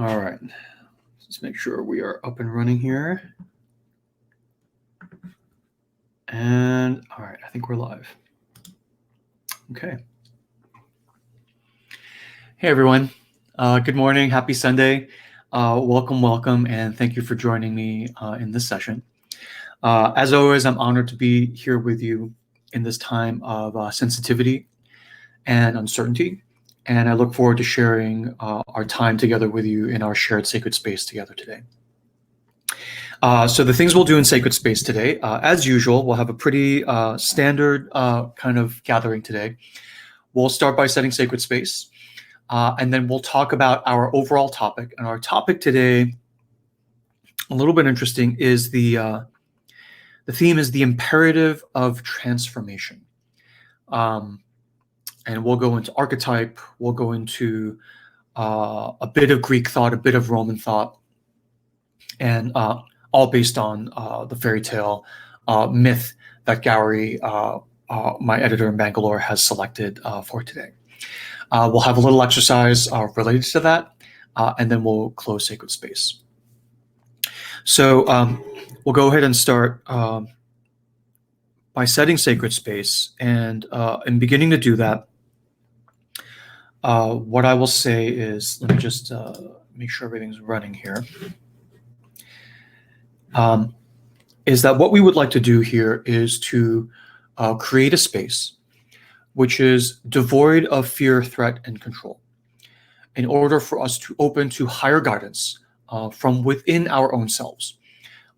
All right, let's make sure we are up and running here. And all right, I think we're live. Okay. Hey, everyone. Good morning. Happy Sunday. Welcome, and thank you for joining me in this session. As always, I'm honored to be here with you in this time of sensitivity and uncertainty. And I look forward to sharing our time together with you in our shared sacred space together today. So the things we'll do in sacred space today, as usual, we'll have a pretty standard kind of gathering today. We'll start by setting sacred space, and then we'll talk about our overall topic. And our topic today, a little bit interesting, is the theme is the imperative of transformation. And we'll go into archetype, we'll go into a bit of Greek thought, a bit of Roman thought, and all based on the fairy tale myth that Gary, my editor in Bangalore, has selected for today. We'll have a little exercise related to that, and then we'll close sacred space. So we'll go ahead and start by setting sacred space, and in beginning to do that, what I will say is, let me just make sure everything's running here, is that what we would like to do here is to create a space which is devoid of fear, threat, and control, in order for us to open to higher guidance from within our own selves,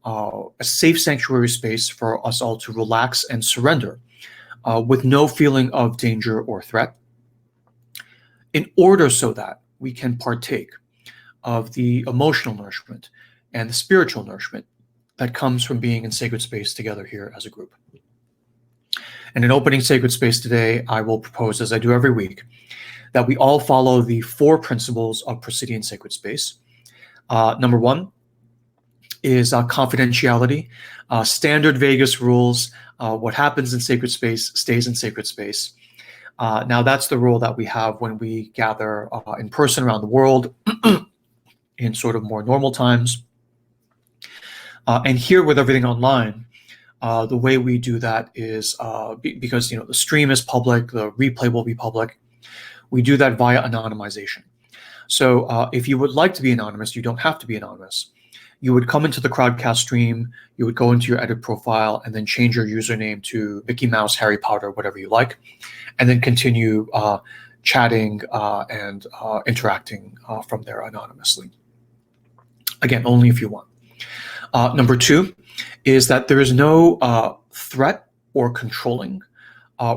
a safe sanctuary space for us all to relax and surrender with no feeling of danger or threat, in order so that we can partake of the emotional nourishment and the spiritual nourishment that comes from being in sacred space together here as a group. And in opening sacred space today, I will propose, as I do every week, that we all follow the 4 principles of Presidian sacred space. Number 1 is confidentiality, standard Vegas rules. What happens in sacred space stays in sacred space. Now, that's the rule that we have when we gather in person around the world in sort of more normal times. And here, with everything online, the way we do that is because the stream is public, the replay will be public. We do that via anonymization. So if you would like to be anonymous, you don't have to be anonymous. You would come into the Crowdcast stream, you would go into your edit profile, and then change your username to Mickey Mouse, Harry Potter, whatever you like, and then continue chatting and interacting from there anonymously. Again, only if you want. Number 2 is that there is no threat or controlling,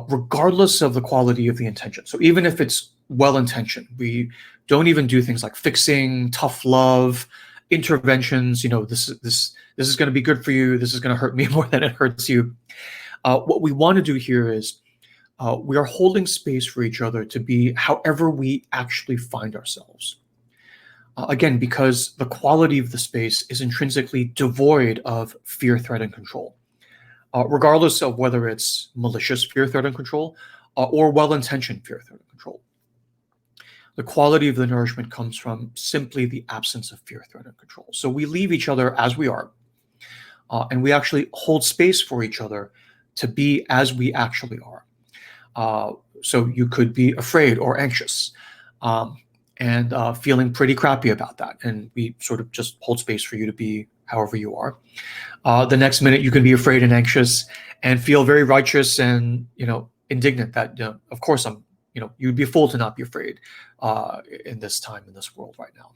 regardless of the quality of the intention. So even if it's well-intentioned, we don't even do things like fixing, tough love, interventions. This is going to be good for you. This is going to hurt me more than it hurts you. What we want to do here is we are holding space for each other to be however we actually find ourselves. Again, because the quality of the space is intrinsically devoid of fear, threat, and control, regardless of whether it's malicious fear, threat, and control or well-intentioned fear, threat, and control. The quality of the nourishment comes from simply the absence of fear, threat, and control. So we leave each other as we are, and we actually hold space for each other to be as we actually are. So you could be afraid or anxious, and feeling pretty crappy about that. And we sort of just hold space for you to be however you are. The next minute you can be afraid and anxious and feel very righteous and, indignant that, of course you'd be a fool to not be afraid in this time, in this world right now.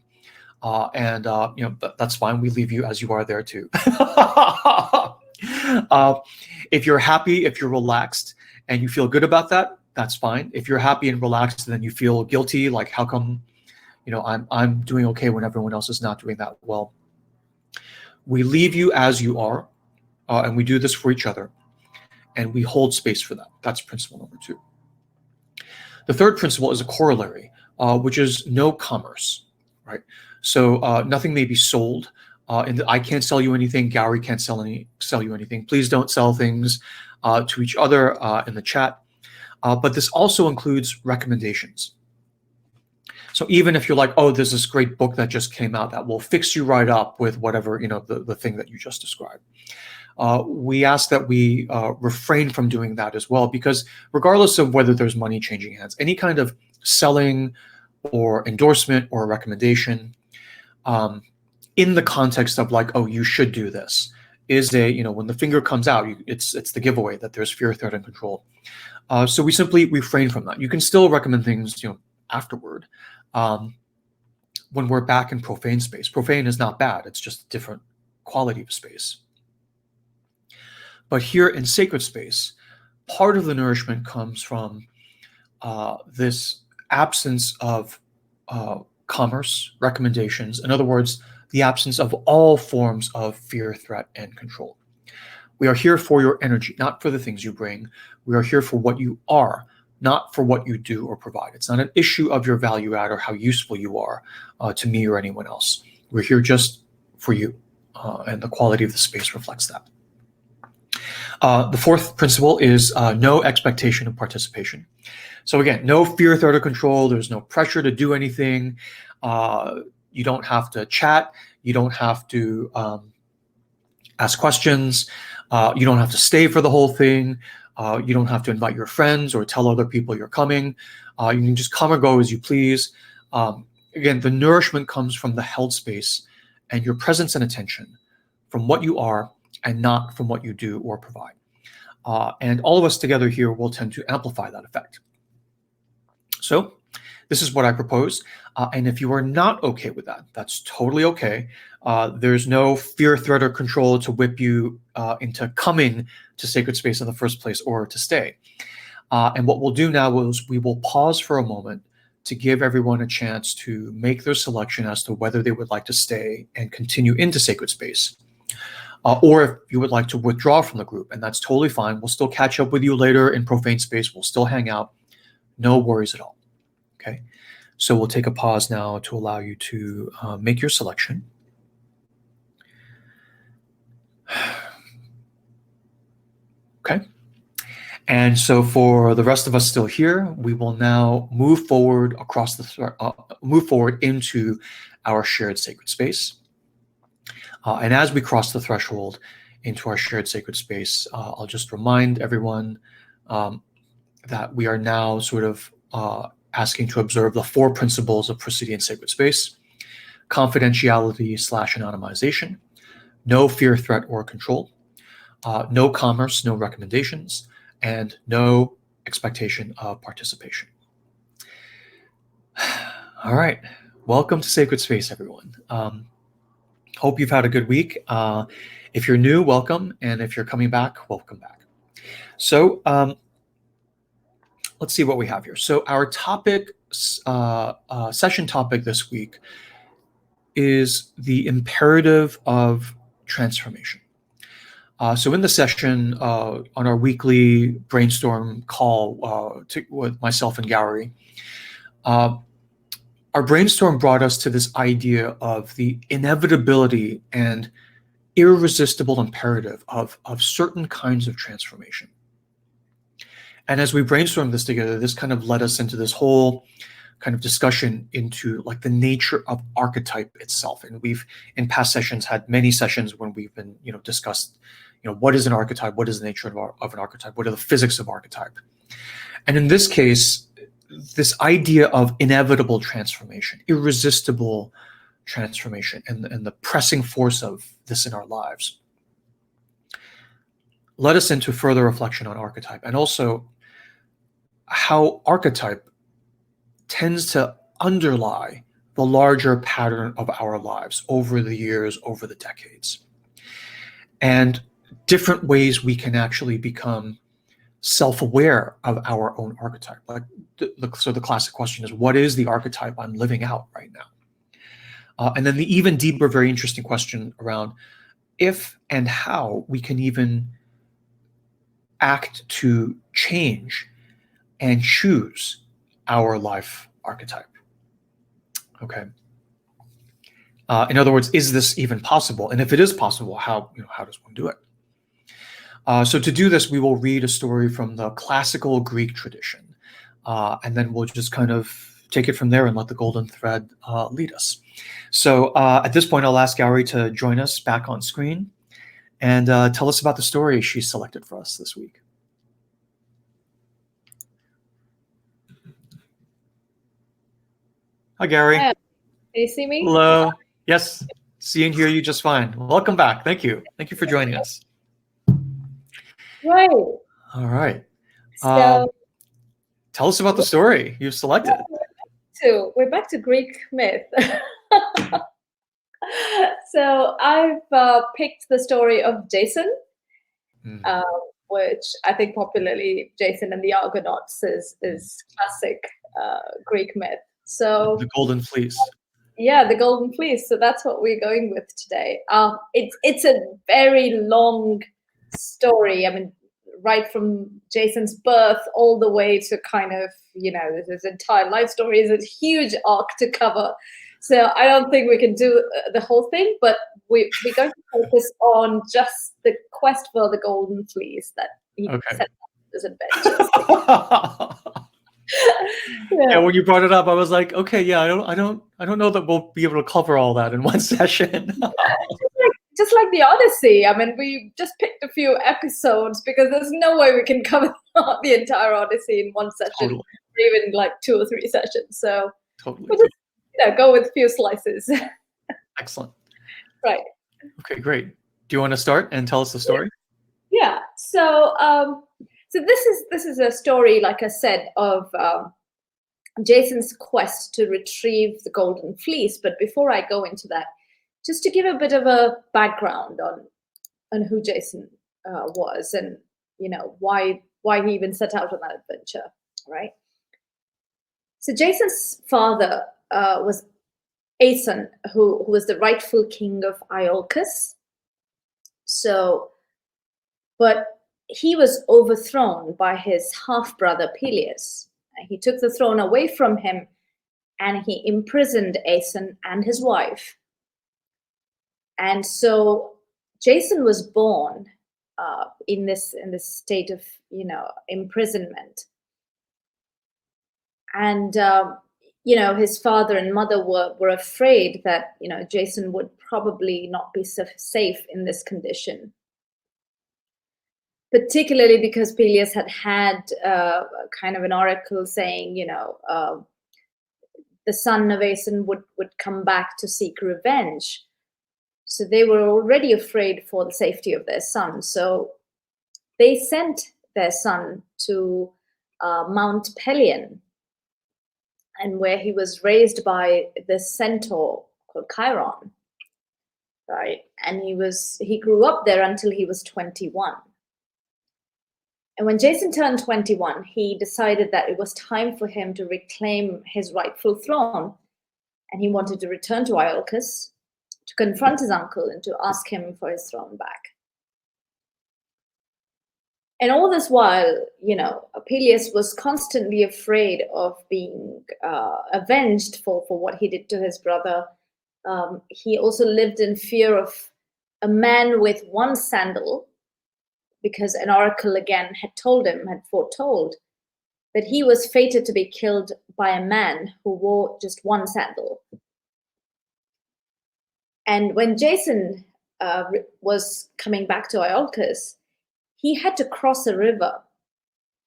And that's fine. We leave you as you are there too. If you're happy, if you're relaxed and you feel good about that, that's fine. If you're happy and relaxed, then you feel guilty, like how come, I'm doing okay when everyone else is not doing that well. We leave you as you are, and we do this for each other, and we hold space for that. That's principle number 2. The third principle is a corollary, which is no commerce, right? So nothing may be sold. I can't sell you anything. Gary can't sell you anything. Please don't sell things to each other in the chat. But this also includes recommendations. So even if you're like, oh, there's this great book that just came out that will fix you right up with whatever, the thing that you just described. We ask that we refrain from doing that as well, because regardless of whether there's money changing hands, any kind of selling or endorsement or recommendation in the context of like, oh, you should do this, is when the finger comes out, it's the giveaway that there's fear, threat, and control. So we simply refrain from that. You can still recommend things, afterward, when we're back in profane space. Profane is not bad. It's just a different quality of space. But here in sacred space, part of the nourishment comes from this absence of commerce, recommendations. In other words, the absence of all forms of fear, threat, and control. We are here for your energy, not for the things you bring. We are here for what you are, not for what you do or provide. It's not an issue of your value add or how useful you are to me or anyone else. We're here just for you, and the quality of the space reflects that. The fourth principle is no expectation of participation. So again, no fear, threat, or control. There's no pressure to do anything. You don't have to chat. You don't have to ask questions. You don't have to stay for the whole thing. You don't have to invite your friends or tell other people you're coming. You can just come or go as you please. Again, the nourishment comes from the held space and your presence and attention, from what you are and not from what you do or provide. And all of us together here will tend to amplify that effect. So this is what I propose. And if you are not okay with that, that's totally okay. There's no fear, threat, or control to whip you into coming to sacred space in the first place or to stay. And what we'll do now is we will pause for a moment to give everyone a chance to make their selection as to whether they would like to stay and continue into sacred space. Or if you would like to withdraw from the group, and that's totally fine. We'll still catch up with you later in profane space. We'll still hang out. No worries at all. Okay. So we'll take a pause now to allow you to make your selection. Okay. And so for the rest of us still here, we will now move forward across move forward into our shared sacred space. And as we cross the threshold into our shared sacred space, I'll just remind everyone that we are now sort of asking to observe the 4 principles of proceeding in sacred space: confidentiality / anonymization, no fear, threat, or control, no commerce, no recommendations, and no expectation of participation. All right. Welcome to sacred space, everyone. Hope you've had a good week. If you're new, welcome. And if you're coming back, welcome back. So let's see what we have here. So our topic, session topic this week is the imperative of transformation. So in the session, on our weekly brainstorm call with myself and Gary, our brainstorm brought us to this idea of the inevitability and irresistible imperative of certain kinds of transformation. And as we brainstormed this together, this kind of led us into this whole kind of discussion into like the nature of archetype itself. And we've in past sessions had many sessions when we've been, discussed, what is an archetype? What is the nature of an archetype? What are the physics of archetype? And in this case, this idea of inevitable transformation, irresistible transformation, and the pressing force of this in our lives led us into further reflection on archetype, and also how archetype tends to underlie the larger pattern of our lives over the years, over the decades, and different ways we can actually become self-aware of our own archetype. So the classic question is, what is the archetype I'm living out right now? And then the even deeper, very interesting question around if and how we can even act to change and choose our life archetype. Okay. In other words, is this even possible? And if it is possible, how does one do it? So to do this, we will read a story from the classical Greek tradition, and then we'll just kind of take it from there and let the golden thread lead us. So at this point, I'll ask Artie to join us back on screen and tell us about the story she selected for us this week. Hi, Gary. Hi. Can you see me? Hello. Yes, see and hear you just fine. Welcome back. Thank you. Thank you for joining us. Right. All right. So tell us about the story you've selected. we're back to Greek myth. So I've picked the story of Jason, which I think popularly Jason and the Argonauts is classic Greek myth. So the Golden Fleece. Yeah, the Golden Fleece. So that's what we're going with today. It's a very long story. I mean, right from Jason's birth all the way to kind of, his entire life story is a huge arc to cover. So I don't think we can do the whole thing, but we're going to focus on just the quest for the Golden Fleece that he set up his adventures. Yeah, when you brought it up, I was like, okay, yeah, I don't know that we'll be able to cover all that in one session. just like the Odyssey. I mean, we just picked a few episodes because there's no way we can cover the entire Odyssey in one session, Totally. or even like 2 or 3 sessions. So totally. we'll just go with a few slices. Excellent. Right. Okay, great. Do you want to start and tell us the story? Yeah. So this is a story, like I said, of Jason's quest to retrieve the Golden Fleece. But before I go into that, just to give a bit of a background on who Jason was, and why he even set out on that adventure, right? So Jason's father was Aeson, who was the rightful king of Iolcus. So, but he was overthrown by his half-brother Peleus. He took the throne away from him, and he imprisoned Aeson and his wife. And so Jason was born in this state of imprisonment, and his father and mother were afraid that Jason would probably not be safe in this condition, particularly because Peleus had kind of an oracle saying the son of Aeson would come back to seek revenge. So they were already afraid for the safety of their son. So they sent their son to Mount Pelion, and where he was raised by this centaur called Chiron, right? And he grew up there until he was 21. And when Jason turned 21, he decided that it was time for him to reclaim his rightful throne, and he wanted to return to Iolcus to confront his uncle and to ask him for his throne back. And all this while, Peleus was constantly afraid of being avenged for what he did to his brother. He also lived in fear of a man with one sandal, because an oracle again had foretold that he was fated to be killed by a man who wore just one sandal. And when Jason was coming back to Iolcus, he had to cross a river.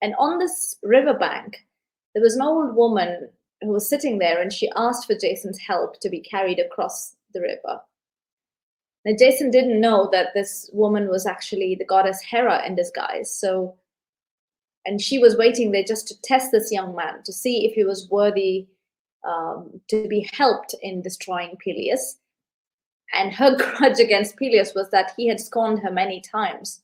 And on this riverbank, there was an old woman who was sitting there, and she asked for Jason's help to be carried across the river. Now, Jason didn't know that this woman was actually the goddess Hera in disguise. And she was waiting there just to test this young man, to see if he was worthy to be helped in destroying Peleus. And her grudge against Peleus was that he had scorned her many times.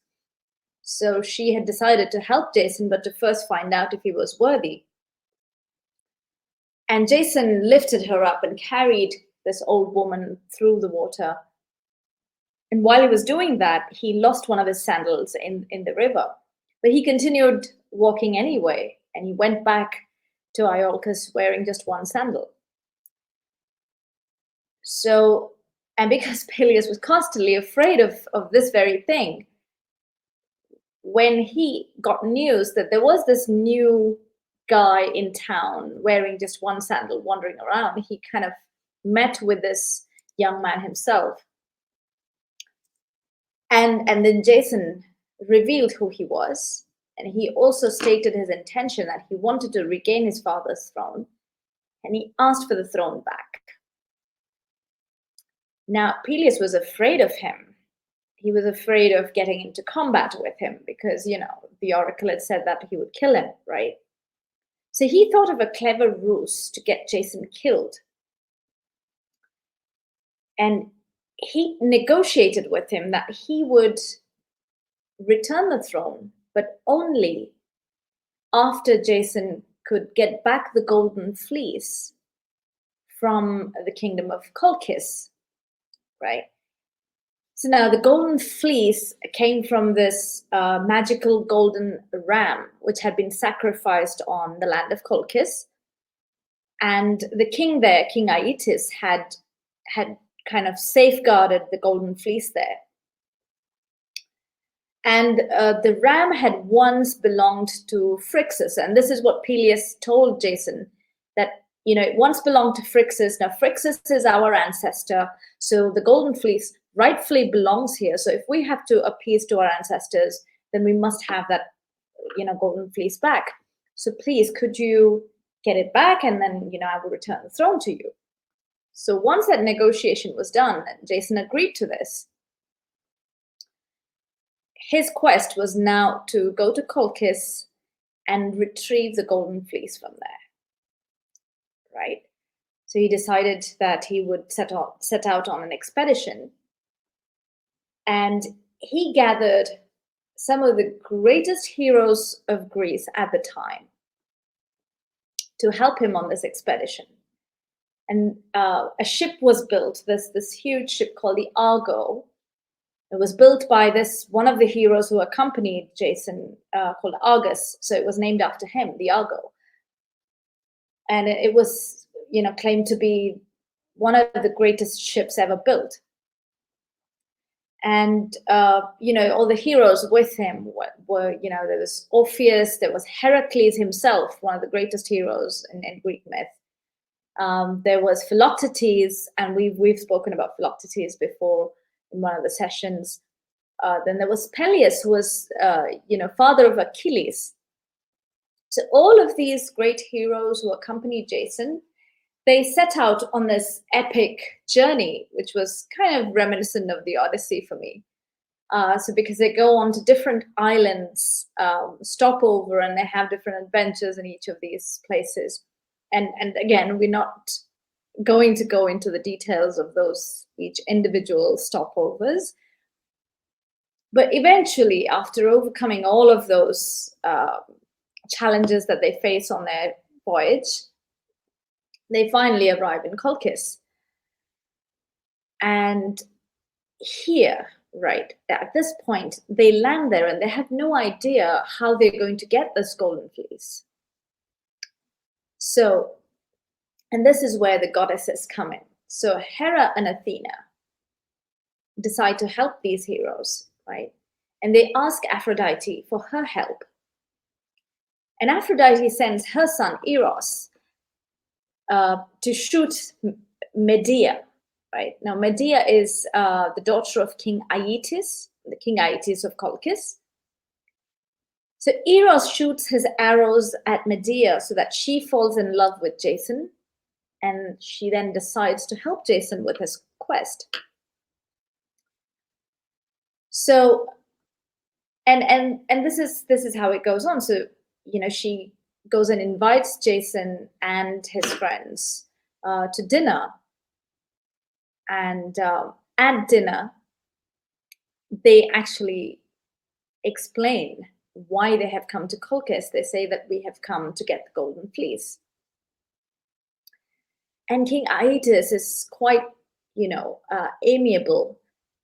So she had decided to help Jason, but to first find out if he was worthy. And Jason lifted her up and carried this old woman through the water. And while he was doing that, he lost one of his sandals in the river. But he continued walking anyway, and he went back to Iolcus wearing just one sandal. So, and because Peleus was constantly afraid of this very thing, when he got news that there was this new guy in town wearing just one sandal wandering around. He kind of met with this young man himself. And then Jason revealed who he was. And he also stated his intention that he wanted to regain his father's throne. And he asked for the throne back. Now, Peleus was afraid of him. He was afraid of getting into combat with him because, the oracle had said that he would kill him, right? So he thought of a clever ruse to get Jason killed. And he negotiated with him that he would return the throne, but only after Jason could get back the golden fleece from the kingdom of Colchis, right? So now the golden fleece came from this magical golden ram, which had been sacrificed on the land of Colchis. And the king there, King Aeetes, had kind of safeguarded the golden fleece there. And the ram had once belonged to Phrixus. And this is what Peleus told Jason, that, it once belonged to Phrixus. Now, Phrixus is our ancestor. So the golden fleece rightfully belongs here. So if we have to appease to our ancestors, then we must have that, golden fleece back. So please, could you get it back? And then, I will return the throne to you. So once that negotiation was done, and Jason agreed to this, his quest was now to go to Colchis and retrieve the golden fleece from there, right? So he decided that he would set out on an expedition. And he gathered some of the greatest heroes of Greece at the time to help him on this expedition. And a ship was built, this huge ship called the Argo. It was built by one of the heroes who accompanied Jason, called Argus. So it was named after him, the Argo. And it was, claimed to be one of the greatest ships ever built. And, all the heroes with him were, there was Orpheus, there was Heracles himself, one of the greatest heroes in Greek myth. There was Philoctetes, and we've spoken about Philoctetes before in one of the sessions. Then there was Peleus, who was, father of Achilles. So all of these great heroes who accompanied Jason, they set out on this epic journey, which was kind of reminiscent of the Odyssey for me. So because they go on to different islands, stop over, and they have different adventures in each of these places. And again, we're not going to go into the details of each individual stopovers. But eventually, after overcoming all of those challenges that they face on their voyage, they finally arrive in Colchis. And here, right, at this point, they land there and they have no idea how they're going to get this golden fleece. So, and this is where the goddesses come in. So Hera and Athena decide to help these heroes, right? And they ask Aphrodite for her help. And Aphrodite sends her son Eros to shoot Medea, right? Now, Medea is the daughter of King Aeetes, the King Aeetes of Colchis. So Eros shoots his arrows at Medea so that she falls in love with Jason, and she then decides to help Jason with his quest. So, and this is how it goes on. So, she goes and invites Jason and his friends to dinner. And at dinner, they actually explain why they have come to Colchis. They say that we have come to get the golden fleece. And King Aeetes is quite, amiable,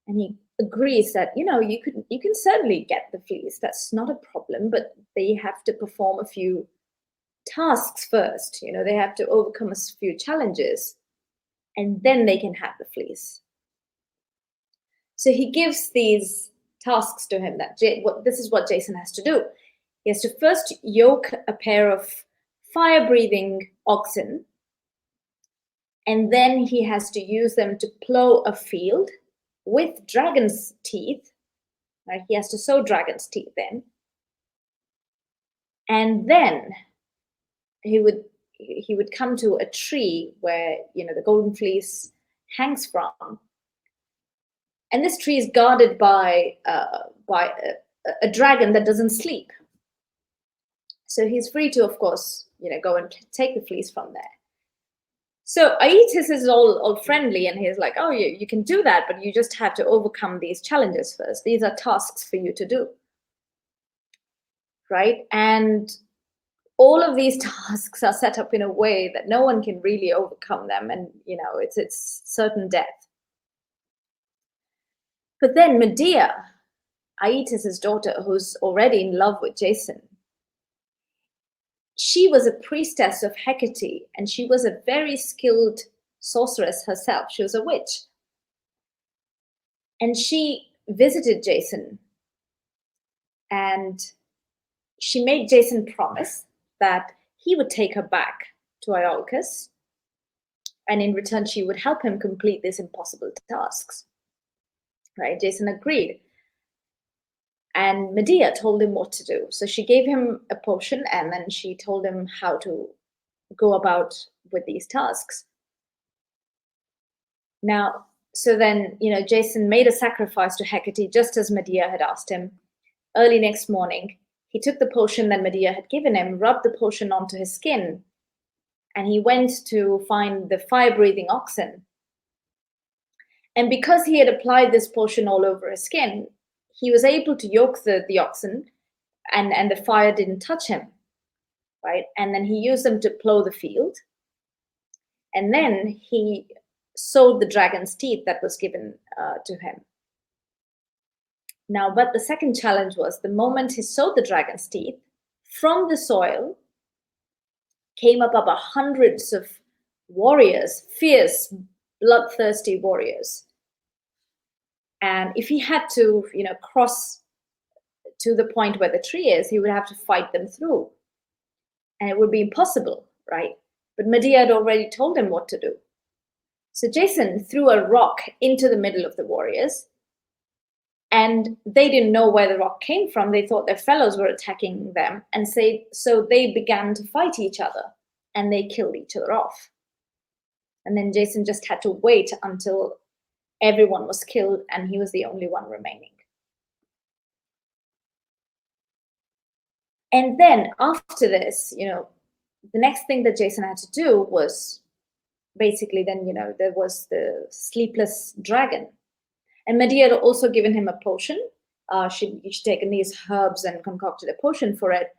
and he agrees that, you can certainly get the fleece. That's not a problem, but they have to perform a few tasks first. They have to overcome a few challenges, and then they can have the fleece. So he gives these tasks to him that this is what Jason has to do. He has to first yoke a pair of fire-breathing oxen, and then he has to use them to plow a field with dragon's teeth. Right? He has to sow dragon's teeth then. And then he would come to a tree where, the golden fleece hangs from. And this tree is guarded by a dragon that doesn't sleep. So he's free to, of course, go and take the fleece from there. So Aeetes is all friendly, and he's like, oh, you can do that, but you just have to overcome these challenges first. These are tasks for you to do. Right? And all of these tasks are set up in a way that no one can really overcome them. And, it's certain death. But then Medea, Aeetes' daughter, who's already in love with Jason, she was a priestess of Hecate, and she was a very skilled sorceress herself. She was a witch. And she visited Jason, and she made Jason promise that he would take her back to Iolcus, and in return she would help him complete these impossible tasks. Right? Jason agreed. And Medea told him what to do. So she gave him a potion, and then she told him how to go about with these tasks. Now, so then, Jason made a sacrifice to Hecate, just as Medea had asked him. Early next morning, he took the potion that Medea had given him, rubbed the potion onto his skin, and he went to find the fire-breathing oxen. And because he had applied this potion all over his skin, he was able to yoke the oxen, and the fire didn't touch him, right? And then he used them to plow the field. And then he sowed the dragon's teeth that was given to him. Now, but the second challenge was the moment he sowed the dragon's teeth, from the soil came up hundreds of warriors, fierce, bloodthirsty warriors. And if he had to, cross to the point where the tree is, he would have to fight them through. And it would be impossible, right? But Medea had already told him what to do. So Jason threw a rock into the middle of the warriors, and they didn't know where the rock came from. They thought their fellows were attacking them. And so they began to fight each other, and they killed each other off. And then Jason just had to wait until everyone was killed, and he was the only one remaining. And then after this, the next thing that Jason had to do was basically then, there was the sleepless dragon. And Medea had also given him a potion. She'd taken these herbs and concocted a potion for it.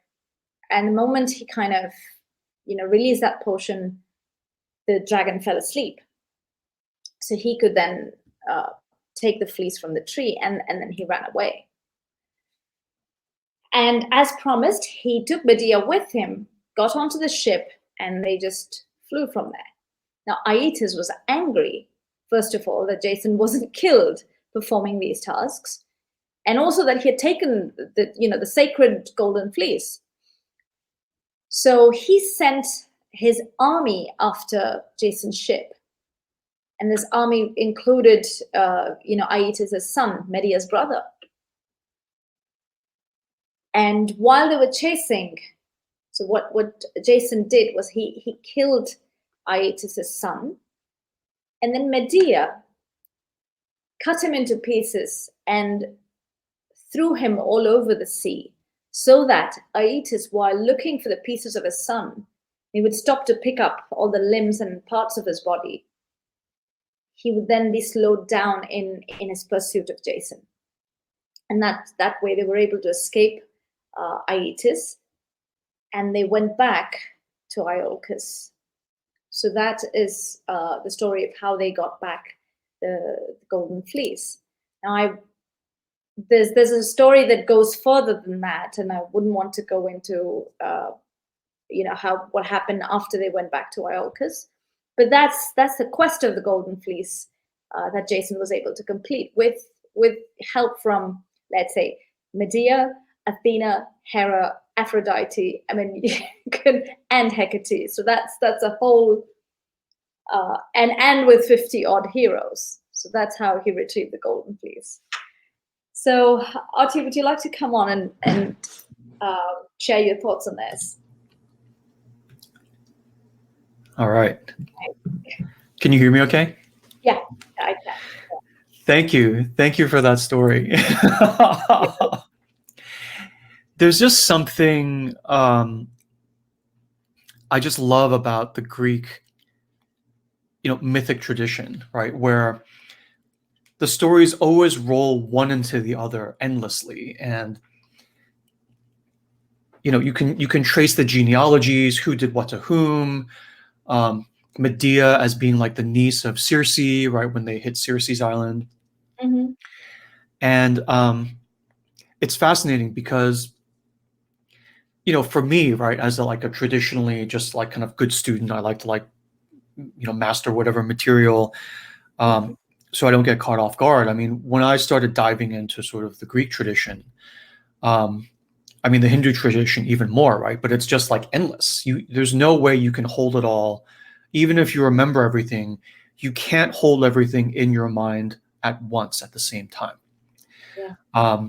And the moment he kind of, released that potion, the dragon fell asleep. So he could then take the fleece from the tree, and then he ran away. And as promised, he took Medea with him, got onto the ship, and they just flew from there. Now, Aeetes was angry, first of all, that Jason wasn't killed performing these tasks, and also that he had taken the sacred golden fleece. So he sent his army after Jason's ship. And this army included, Aeetes' son, Medea's brother. And while they were chasing, so what Jason did was he killed Aeetes' son, and then Medea cut him into pieces and threw him all over the sea, so that Aeetes, while looking for the pieces of his son, he would stop to pick up all the limbs and parts of his body. He would then be slowed down in his pursuit of Jason. And that way they were able to escape Aeetes, and they went back to Iolcus. So that is the story of how they got back the golden fleece. Now, there's a story that goes further than that, and I wouldn't want to go into what happened after they went back to Iolcus. But that's the quest of the golden fleece that Jason was able to complete with help from, let's say, Medea, Athena, Hera, Aphrodite. I mean, and Hecate. So that's a whole and with 50 odd heroes. So that's how he retrieved the golden fleece. So Artie, would you like to come on and share your thoughts on this? All right. Can you hear me okay? Yeah, I can. Thank you. Thank you for that story. There's just something I just love about the Greek, mythic tradition, right? Where the stories always roll one into the other endlessly. And, you can trace the genealogies, who did what to whom. Medea as being like the niece of Circe, right? When they hit Circe's island. Mm-hmm. And it's fascinating because, for me, right, as a traditionally just like kind of good student, I like to master whatever material so I don't get caught off guard. I mean, when I started diving into sort of the Greek tradition, I mean, the Hindu tradition even more, right? But it's just like endless. There's no way you can hold it all. Even if you remember everything, you can't hold everything in your mind at once at the same time. Yeah.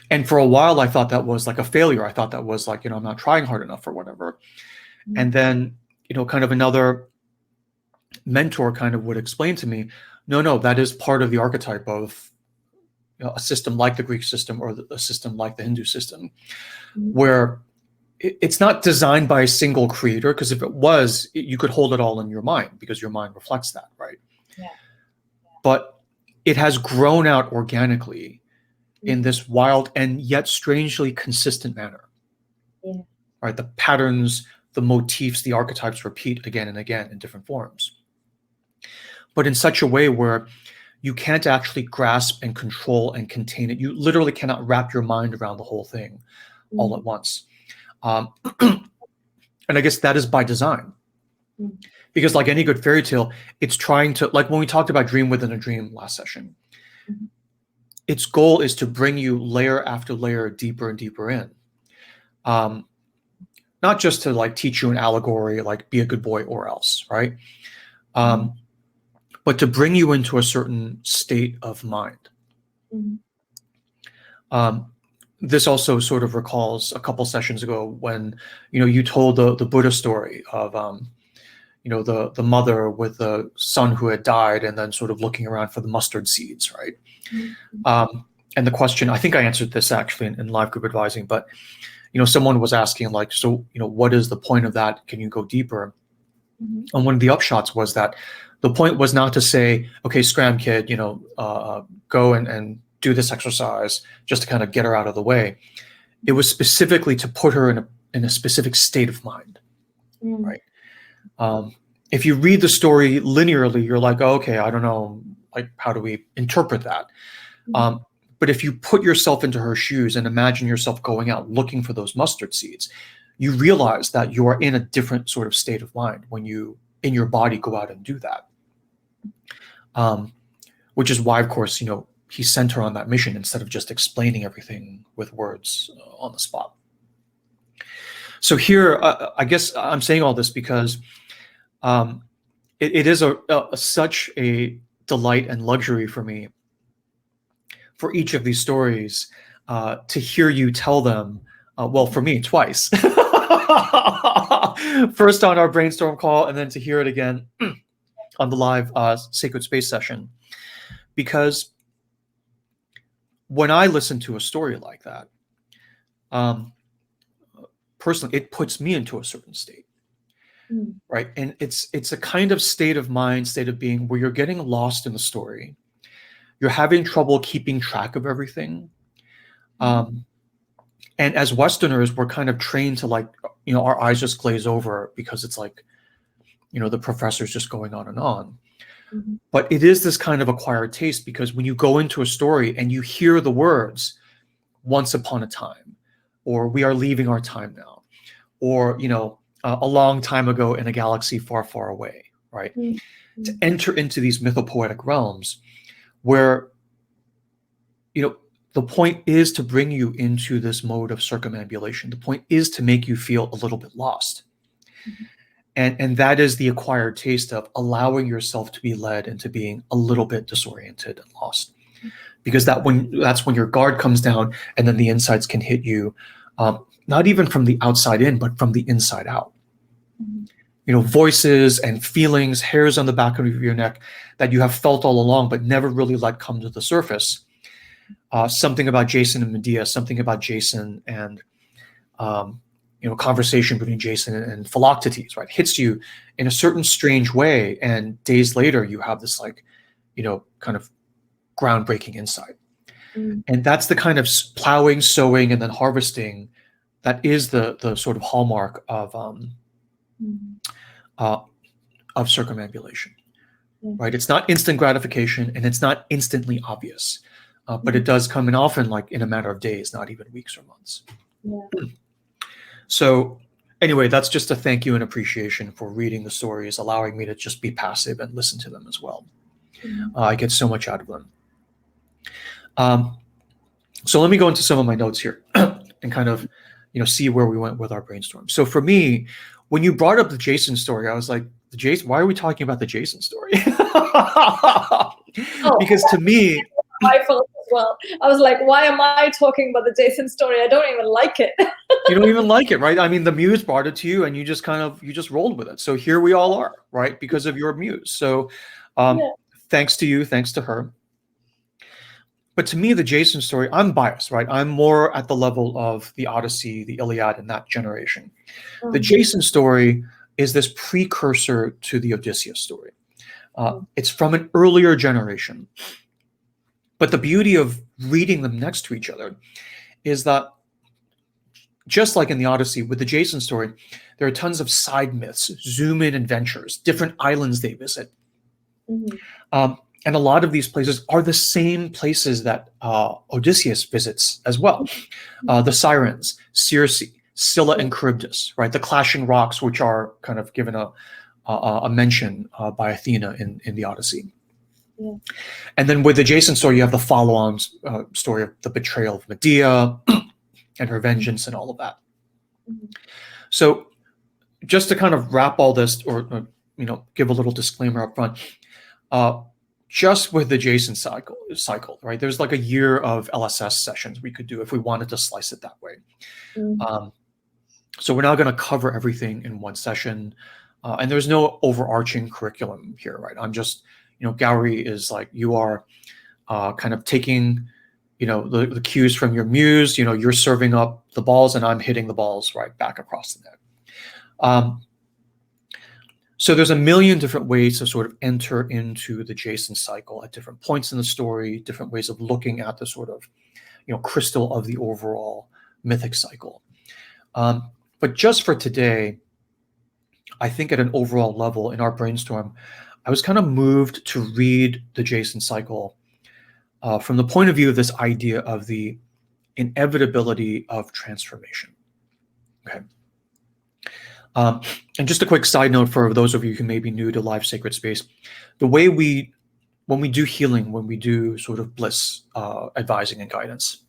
And for a while, I thought that was like a failure. I thought that was like, I'm not trying hard enough or whatever. Mm-hmm. And then, kind of another mentor kind of would explain to me, no, that is part of the archetype of a system like the Greek system or a system like the Hindu system, mm-hmm. where it's not designed by a single creator, because if it was, you could hold it all in your mind because your mind reflects that, right? Yeah. But it has grown out organically in this wild and yet strangely consistent manner. Yeah. Right? The patterns, the motifs, the archetypes repeat again and again in different forms. But in such a way where you can't actually grasp and control and contain it. You literally cannot wrap your mind around the whole thing all at once. And I guess that is by design. Because like any good fairy tale, it's trying to, like when we talked about dream within a dream last session, its goal is to bring you layer after layer deeper and deeper in. Not just to like teach you an allegory, like be a good boy or else, right? But to bring you into a certain state of mind. This also sort of recalls a couple sessions ago when, you told the Buddha story of, the mother with the son who had died and then sort of looking around for the mustard seeds, right? And the question, I think I answered this actually in live group advising, but, someone was asking like, so, what is the point of that? Can you go deeper? And one of the upshots was that the point was not to say, okay, scram kid, go and do this exercise just to kind of get her out of the way. It was specifically to put her in a specific state of mind, right? If you read the story linearly, you're like, oh, okay, I don't know, like, how do we interpret that? But if you put yourself into her shoes and imagine yourself going out looking for those mustard seeds, you realize that you are in a different sort of state of mind when you, in your body, go out and do that. Which is why, of course, he sent her on that mission instead of just explaining everything with words on the spot. So here, I guess I'm saying all this because it is such a delight and luxury for me, for each of these stories, to hear you tell them, well, for me, twice. First on our brainstorm call, and then to hear it again on the live Sacred Space session. Because when I listen to a story like that, personally, it puts me into a certain state, right? And it's a kind of state of mind, state of being where you're getting lost in the story. You're having trouble keeping track of everything. And as Westerners, we're kind of trained to like, our eyes just glaze over because it's like, the professor's just going on and on. But it is this kind of acquired taste because when you go into a story and you hear the words, once upon a time, or we are leaving our time now, or, a long time ago in a galaxy far, far away, right? To enter into these mythopoetic realms where, the point is to bring you into this mode of circumambulation. The point is to make you feel a little bit lost. Mhm. And that is the acquired taste of allowing yourself to be led into being a little bit disoriented and lost. Because that's when your guard comes down, and then the insights can hit you, not even from the outside in, but from the inside out. Mhm. You know, voices and feelings, hairs on the back of your neck that you have felt all along, but never really let come to the surface. Something about Jason and Medea, something about Jason and conversation between Jason and Philoctetes, right? Hits you in a certain strange way, and days later you have this kind of groundbreaking insight. Mm. And that's the kind of plowing, sowing, and then harvesting that is the sort of hallmark of circumambulation, right? It's not instant gratification, and it's not instantly obvious, but it does come in often like in a matter of days, not even weeks or months. Yeah. So anyway, that's just a thank you and appreciation for reading the stories, allowing me to just be passive and listen to them as well. I get so much out of them. So let me go into some of my notes here and kind of, see where we went with our brainstorm. So for me, when you brought up the Jason story, I was like, why are we talking about the Jason story? Because to me, I felt as well. I was like, why am I talking about the Jason story? I don't even like it. You don't even like it, right? I mean, the muse brought it to you, and you just rolled with it. So here we all are, right? Because of your muse. So thanks to you, thanks to her. But to me, the Jason story, I'm biased, right? I'm more at the level of the Odyssey, the Iliad, and that generation. The Jason story is this precursor to the Odysseus story. It's from an earlier generation. But the beauty of reading them next to each other is that, just like in the Odyssey, with the Jason story, there are tons of side myths, zoom-in adventures, different islands they visit. And a lot of these places are the same places that Odysseus visits as well. The Sirens, Circe, Scylla, and Charybdis, right? The clashing rocks, which are kind of given a mention by Athena in the Odyssey. Yeah. And then with the Jason story, you have the follow-on story of the betrayal of Medea and her vengeance and all of that. So just to kind of wrap all this, or give a little disclaimer up front, just with the Jason cycle, right? There's like a year of LSS sessions we could do if we wanted to slice it that way. So we're not going to cover everything in one session, and there's no overarching curriculum here, right? I'm just, Gowrie is like, you are kind of taking, the cues from your muse. You're serving up the balls, and I'm hitting the balls right back across the net. So there's a million different ways to sort of enter into the Jason cycle at different points in the story, different ways of looking at the sort of, crystal of the overall mythic cycle. But just for today, I think at an overall level in our brainstorm, I was kind of moved to read the Jason cycle from the point of view of this idea of the inevitability of transformation. Okay. And just a quick side note for those of you who may be new to Live Sacred Space, the way when we do healing, when we do sort of bliss advising and guidance,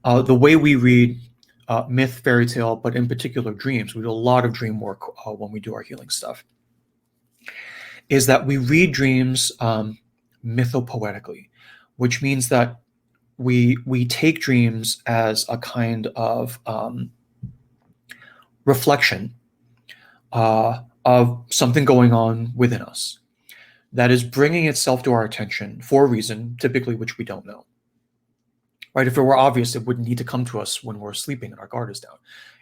the way we read myth, fairy tale, but in particular dreams, we do a lot of dream work when we do our healing stuff, is that we read dreams mythopoetically, which means that we take dreams as a kind of reflection of something going on within us that is bringing itself to our attention for a reason, typically which we don't know. Right? If it were obvious, it wouldn't need to come to us when we're sleeping and our guard is down.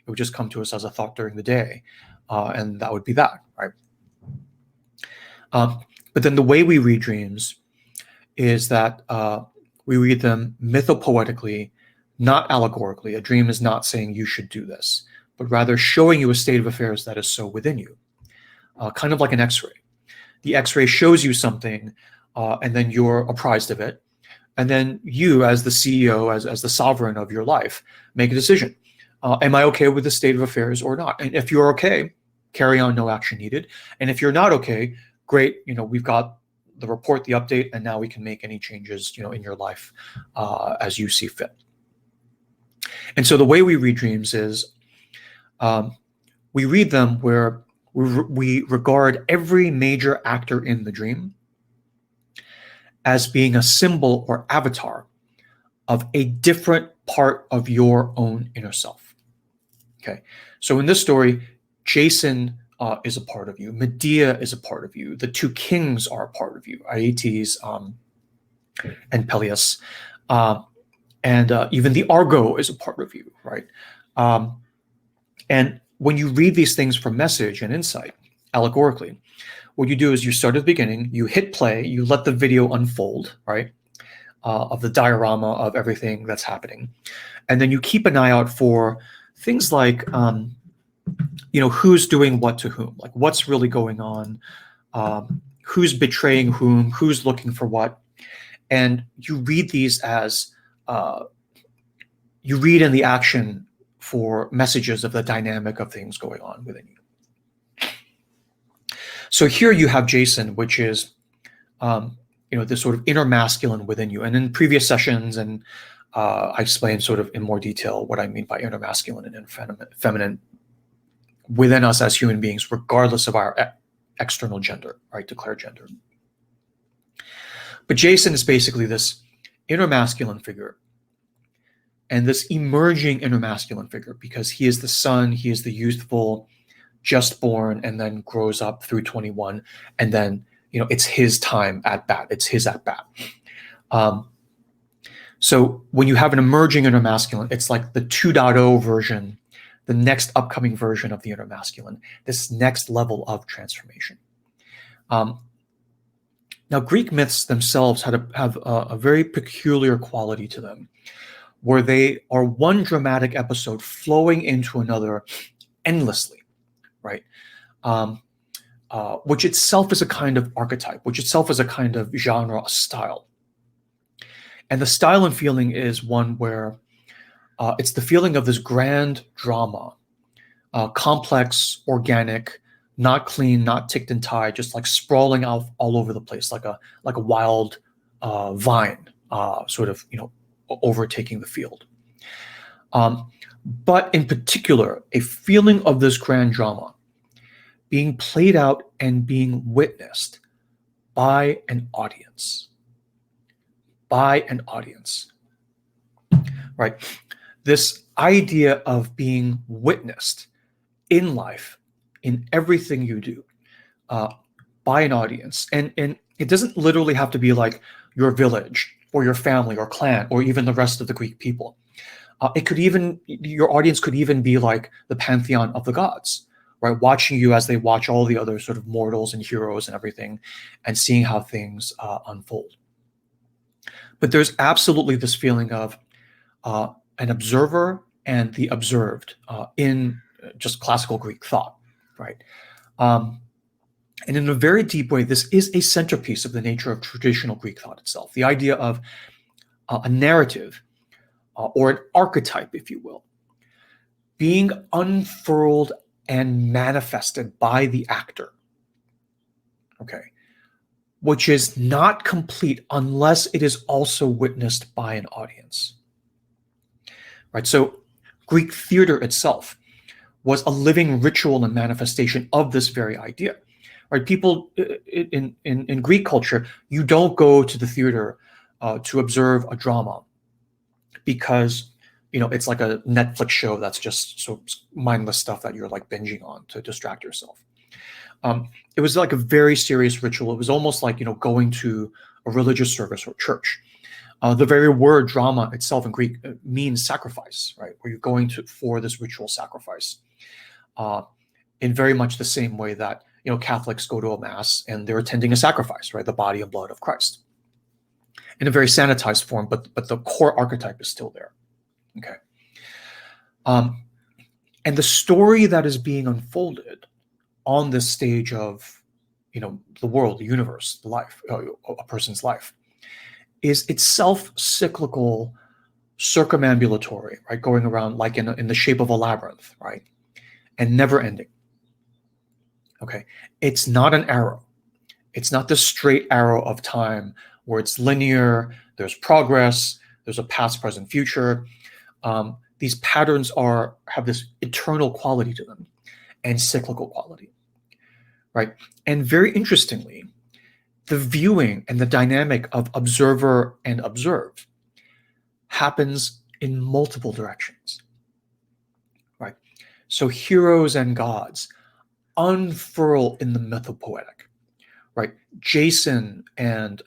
It would just come to us as a thought during the day, and that would be that, right? But then the way we read dreams is that we read them mythopoetically, not allegorically. A dream is not saying you should do this, but rather showing you a state of affairs that is so within you, kind of like an X-ray. The X-ray shows you something, and then you're apprised of it. And then you, as the CEO, as the sovereign of your life, make a decision. Am I okay with the state of affairs or not? And if you're okay, carry on, no action needed. And if you're not okay, great, we've got the report, the update, and now we can make any changes, in your life as you see fit. And so the way we read dreams is we read them where we regard every major actor in the dream as being a symbol or avatar of a different part of your own inner self. Okay, so in this story, Jason is a part of you. Medea is a part of you. The two kings are a part of you, Aeetes and Peleus. And even the Argo is a part of you, right? And when you read these things from message and insight, allegorically, what you do is you start at the beginning, you hit play, you let the video unfold, right? Of the diorama of everything that's happening. And then you keep an eye out for things like, who's doing what to whom, like what's really going on, who's betraying whom, who's looking for what. And you read these as, you read in the action for messages of the dynamic of things going on within you. So here you have Jason, which is, this sort of inner masculine within you. And in previous sessions, and I explained sort of in more detail what I mean by inner masculine and inner feminine within us as human beings, regardless of our external gender, right, declared gender. But Jason is basically this inner masculine figure and this emerging inner masculine figure, because he is the son, he is the youthful, just born, and then grows up through 21, and then it's his time at bat. It's his at bat. So when you have an emerging inner masculine, it's like the 2.0 version, the next upcoming version of the inner masculine, this next level of transformation. Now, Greek myths themselves have a very peculiar quality to them, where they are one dramatic episode flowing into another endlessly, right? Which itself is a kind of archetype, which itself is a kind of genre, a style. And the style and feeling is one where it's the feeling of this grand drama, complex, organic, not clean, not ticked and tied, just like sprawling out all over the place, like a wild vine, sort of overtaking the field. But in particular, a feeling of this grand drama being played out and being witnessed by an audience. By an audience. Right? This idea of being witnessed in life, in everything you do, by an audience. And it doesn't literally have to be like your village or your family or clan or even the rest of the Greek people. Your audience could even be like the pantheon of the gods, right? Watching you as they watch all the other sort of mortals and heroes and everything, and seeing how things unfold. But there's absolutely this feeling of an observer and the observed in just classical Greek thought, right? And in a very deep way, this is a centerpiece of the nature of traditional Greek thought itself. The idea of a narrative or an archetype, if you will, being unfurled and manifested by the actor, okay, which is not complete unless it is also witnessed by an audience, right? So Greek theater itself was a living ritual and manifestation of this very idea, right? People in Greek culture, you don't go to the theater to observe a drama because it's like a Netflix show that's just so mindless stuff that you're like binging on to distract yourself. It was like a very serious ritual. It was almost like going to a religious service or church. The very word drama itself in Greek means sacrifice, right? Where you're going for this ritual sacrifice. In very much the same way that Catholics go to a mass and they're attending a sacrifice, right? The body and blood of Christ, in a very sanitized form, but the core archetype is still there. Okay. And the story that is being unfolded on this stage of the world, the universe, the life, a person's life, is itself cyclical, circumambulatory, right? Going around like in the shape of a labyrinth, right? And never ending. Okay. It's not an arrow. It's not the straight arrow of time where it's linear, there's progress, there's a past, present, future. These patterns have this eternal quality to them and cyclical quality, right? And very interestingly, the viewing and the dynamic of observer and observed happens in multiple directions, right? So heroes and gods unfurl in the mythopoetic, right? Jason and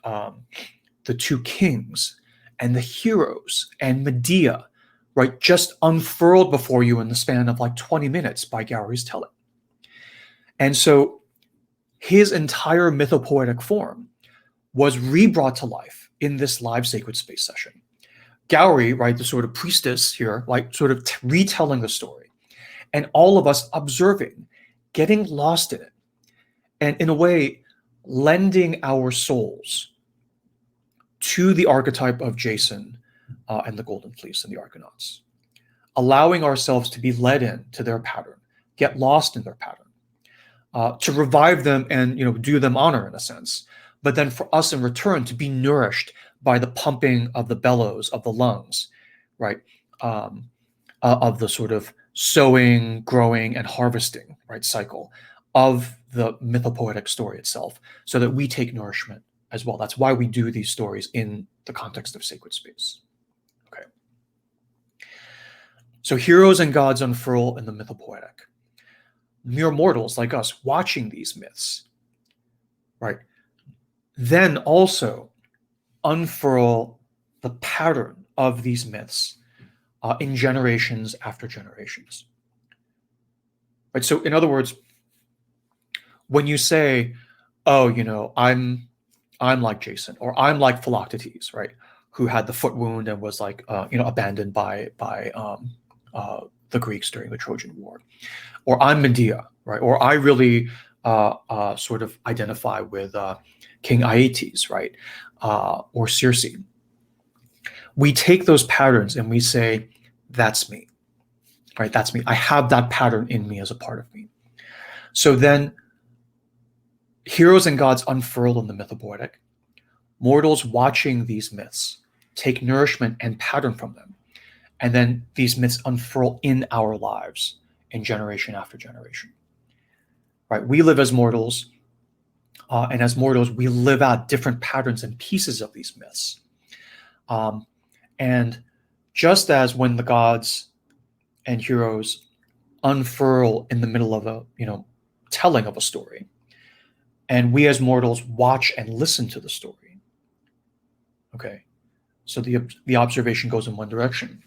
the two kings and the heroes and Medea, right, just unfurled before you in the span of like 20 minutes by Gowry's telling. And so his entire mythopoetic form was re-brought to life in this live sacred space session. Gowry, right, the sort of priestess here, like sort of retelling the story, and all of us observing, getting lost in it, and in a way, lending our souls to the archetype of Jason and the Golden Fleece and the Argonauts, allowing ourselves to be led into their pattern, get lost in their pattern, to revive them and do them honor in a sense, but then for us in return to be nourished by the pumping of the bellows of the lungs, right, of the sort of sowing, growing, and harvesting, right, cycle of the mythopoetic story itself, so that we take nourishment as well. That's why we do these stories in the context of sacred space. Okay. So heroes and gods unfurl in the mythopoetic. Mere mortals like us watching these myths, right, then also unfurl the pattern of these myths in generations after generations. Right. So in other words, when you say, oh, I'm like Jason, or I'm like Philoctetes, right, who had the foot wound and was like, abandoned by the Greeks during the Trojan War, or I'm Medea, right, or I really sort of identify with King Aeetes, right, or Circe. We take those patterns and we say, that's me, right, that's me. I have that pattern in me as a part of me. So then heroes and gods unfurl in the mythopoetic. Mortals watching these myths take nourishment and pattern from them. And then these myths unfurl in our lives in generation after generation. Right? We live as mortals, and as mortals, we live out different patterns and pieces of these myths. And just as when the gods and heroes unfurl in the middle of a telling of a story, and we as mortals watch and listen to the story. Okay, so the observation goes in one direction.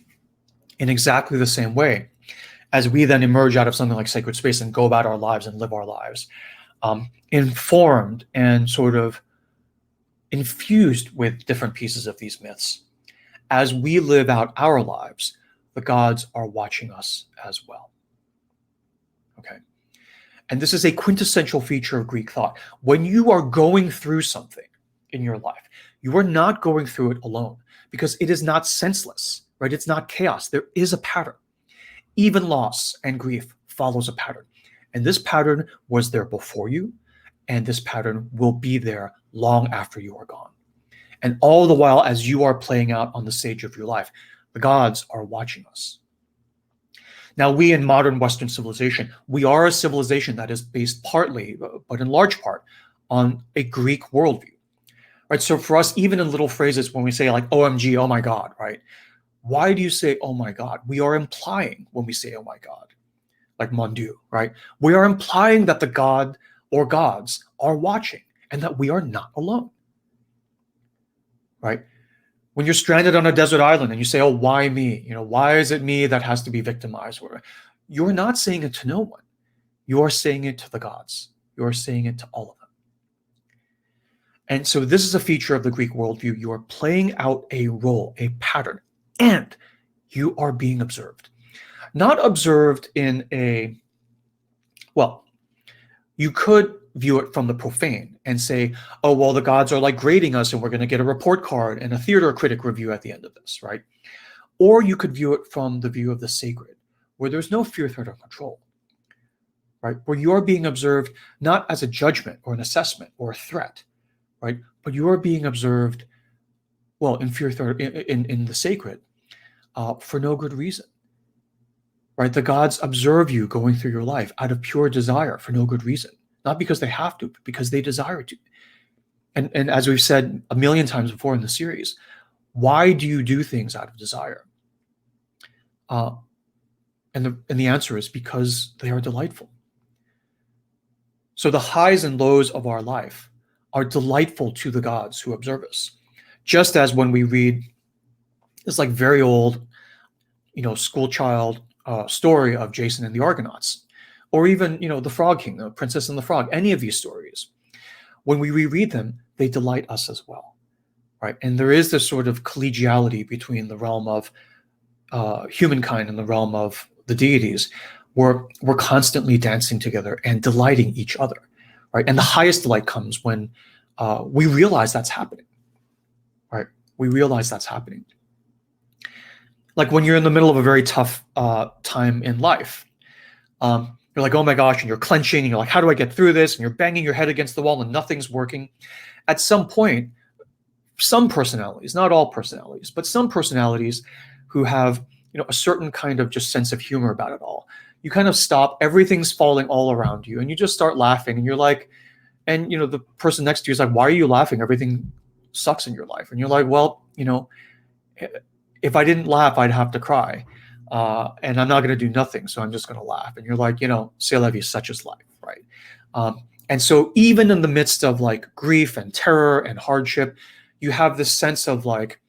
In exactly the same way, as we then emerge out of something like sacred space and go about our lives and live our lives, informed and sort of infused with different pieces of these myths, as we live out our lives, the gods are watching us as well. Okay. And this is a quintessential feature of Greek thought. When you are going through something in your life, you are not going through it alone, because it is not senseless, right? It's not chaos. There is a pattern. Even loss and grief follows a pattern. And this pattern was there before you, and this pattern will be there long after you are gone. And all the while, as you are playing out on the stage of your life, the gods are watching us. Now, we in modern Western civilization, we are a civilization that is based partly, but in large part, on a Greek worldview, right? So for us, even in little phrases, when we say like, OMG, oh my God, right? Why do you say, oh my God? We are implying when we say, oh my God, like mon Dieu, right? We are implying that the God or gods are watching and that we are not alone, right? When you're stranded on a desert island and you say, oh, why me? Why is it me that has to be victimized? You're not saying it to no one. You are saying it to the gods. You are saying it to all of them. And so this is a feature of the Greek worldview. You are playing out a role, a pattern, and you are being observed. Not observed in you could view it from the profane and say, oh, well, the gods are like grading us and we're going to get a report card and a theater critic review at the end of this, right? Or you could view it from the view of the sacred, where there's no fear, threat, or control. right? Where you're being observed not as a judgment or an assessment or a threat, right? But you are being observed, well, in fear, in the sacred, for no good reason, right? The gods observe you going through your life out of pure desire for no good reason, not because they have to, but because they desire to. And as we've said a million times before in the series, why do you do things out of desire? And the answer is because they are delightful. So the highs and lows of our life are delightful to the gods who observe us. Just as when we read this like very old, school child story of Jason and the Argonauts, or even, the Frog King, the Princess and the Frog, any of these stories, when we reread them, they delight us as well, right? And there is this sort of collegiality between the realm of humankind and the realm of the deities, where we're constantly dancing together and delighting each other, right? And the highest delight comes when we realize that's happening, right? We realize that's happening. Like when you're in the middle of a very tough time in life, you're like, oh my gosh, and you're clenching, and you're like, how do I get through this? And you're banging your head against the wall and nothing's working. At some point, some personalities, not all personalities, but some personalities who have, a certain kind of just sense of humor about it all, you kind of stop, everything's falling all around you, and you just start laughing, and you're like, and the person next to you is like, why are you laughing? Everything sucks in your life. And you're like, well, if I didn't laugh, I'd have to cry. And I'm not going to do nothing, so I'm just going to laugh. And you're like, c'est la vie, such is life, right? And so even in the midst of like grief and terror and hardship, you have this sense of like,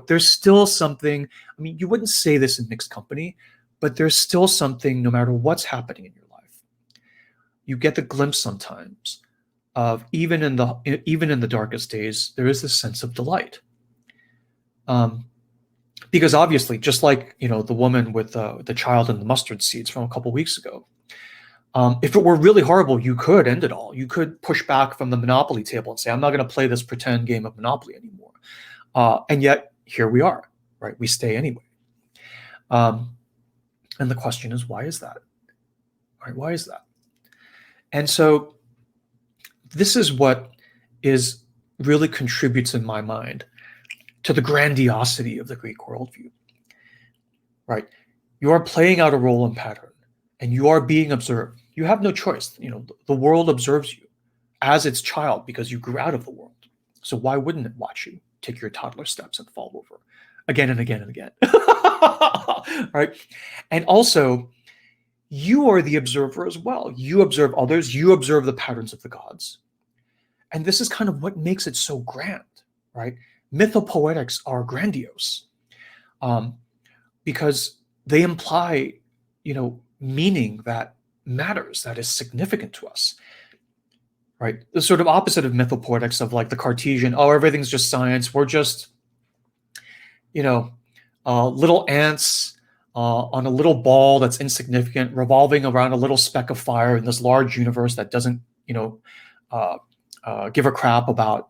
there's still something. I mean, you wouldn't say this in mixed company, but there's still something no matter what's happening in your life. You get the glimpse sometimes of even in the darkest days, there is this sense of delight. Because obviously, just like the woman with the child and the mustard seeds from a couple weeks ago, if it were really horrible, you could end it all. You could push back from the Monopoly table and say, I'm not going to play this pretend game of Monopoly anymore. And yet here we are, right? We stay anyway. And the question is, why is that? Right? Why is that? And so this is what really contributes in my mind to the grandiosity of the Greek worldview, right? You are playing out a role and pattern, and you are being observed. You have no choice. The world observes you as its child because you grew out of the world. So why wouldn't it watch you take your toddler steps and fall over again and again and again? Right? And also, you are the observer as well. You observe others. You observe the patterns of the gods. And this is kind of what makes it so grand, right? Mythopoetics are grandiose because they imply, meaning that matters, that is significant to us, right? The sort of opposite of mythopoetics of like the Cartesian, everything's just science. We're just, little ants on a little ball that's insignificant, revolving around a little speck of fire in this large universe that doesn't, give a crap about,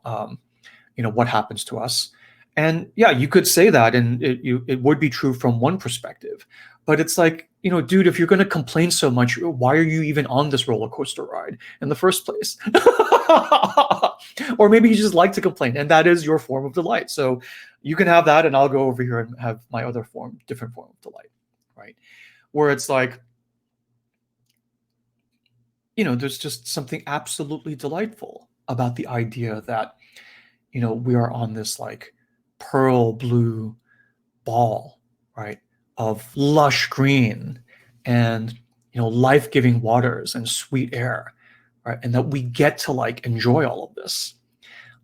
what happens to us. And yeah, you could say that, and it would be true from one perspective. But it's like, dude, if you're going to complain so much, why are you even on this roller coaster ride in the first place? Or maybe you just like to complain, and that is your form of delight. So you can have that, and I'll go over here and have my other different form of delight, right? Where it's like, there's just something absolutely delightful about the idea that, we are on this like pearl blue ball, right, of lush green and, life-giving waters and sweet air, right? And that we get to like enjoy all of this.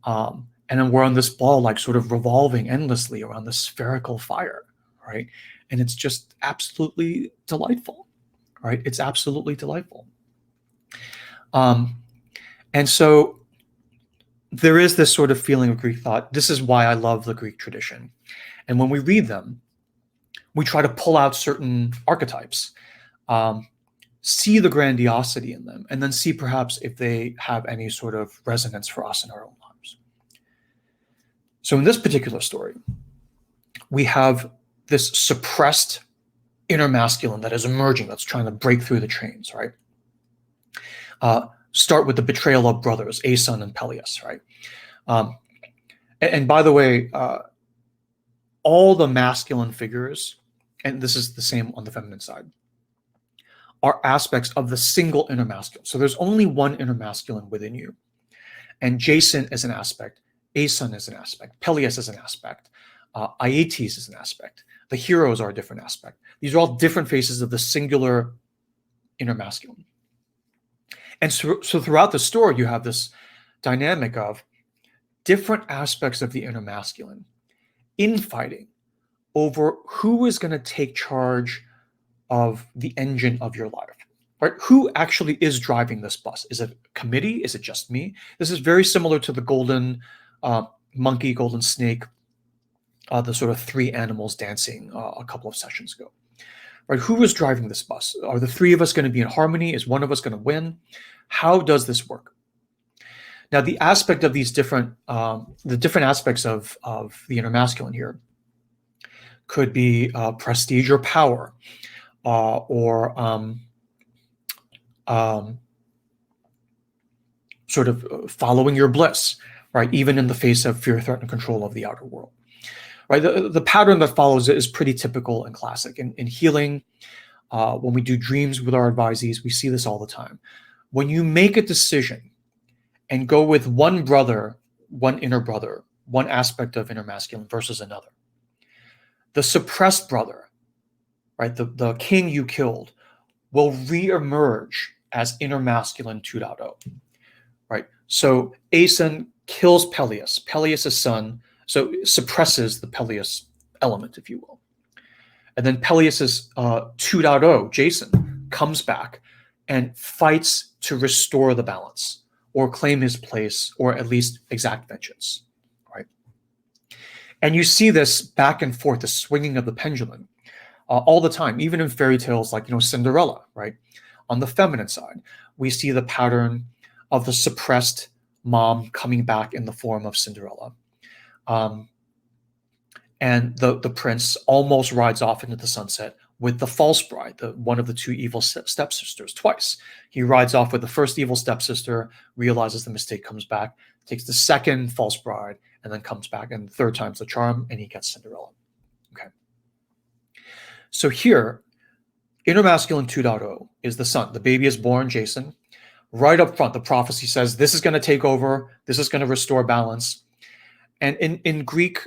And then we're on this ball, like sort of revolving endlessly around the spherical fire, right? And it's just absolutely delightful, right? It's absolutely delightful. And so there is this sort of feeling of Greek thought. This is why I love the Greek tradition. And when we read them, we try to pull out certain archetypes, see the grandiosity in them, and then see perhaps if they have any sort of resonance for us in our own lives. So in this particular story, we have this suppressed inner masculine that is emerging, that's trying to break through the chains, right? Start with the betrayal of brothers, Aeson and Peleus, right? And by the way, all the masculine figures, and this is the same on the feminine side, are aspects of the single inner masculine. So there's only one inner masculine within you. And Jason is an aspect, Aeson is an aspect, Peleus is an aspect, Aeetes is an aspect. The heroes are a different aspect. These are all different faces of the singular inner masculine. And so throughout the story, you have this dynamic of different aspects of the inner masculine infighting over who is going to take charge of the engine of your life, right? Who actually is driving this bus? Is it a committee? Is it just me? This is very similar to the golden monkey, golden snake, the sort of three animals dancing a couple of sessions ago, right? Who is driving this bus? Are the three of us going to be in harmony? Is one of us going to win? How does this work? Now, the aspect of these different, the different aspects of the inner masculine here could be prestige or power, or sort of following your bliss, right? Even in the face of fear, threat, and control of the outer world, right? The pattern that follows is pretty typical and classic. In healing, when we do dreams with our advisees, we see this all the time. When you make a decision and go with one brother, one inner brother, one aspect of inner masculine versus another, the suppressed brother, right, the king you killed, will reemerge as inner masculine 2.0, right? So Aeson kills Peleus, Peleus' son, so suppresses the Peleus element, if you will. And then Peleus' 2.0, Jason, comes back and fights to restore the balance or claim his place or at least exact vengeance, right? And you see this back and forth, the swinging of the pendulum all the time, even in fairy tales like, Cinderella, right? On the feminine side, we see the pattern of the suppressed mom coming back in the form of Cinderella. And the prince almost rides off into the sunset with the false bride, one of the two evil stepsisters, twice. He rides off with the first evil stepsister, realizes the mistake, comes back, takes the second false bride, and then comes back, and the third time's the charm, and he gets Cinderella. Okay. So here, inner masculine 2.0 is the son. The baby is born, Jason. Right up front, the prophecy says, this is going to take over, this is going to restore balance. And in Greek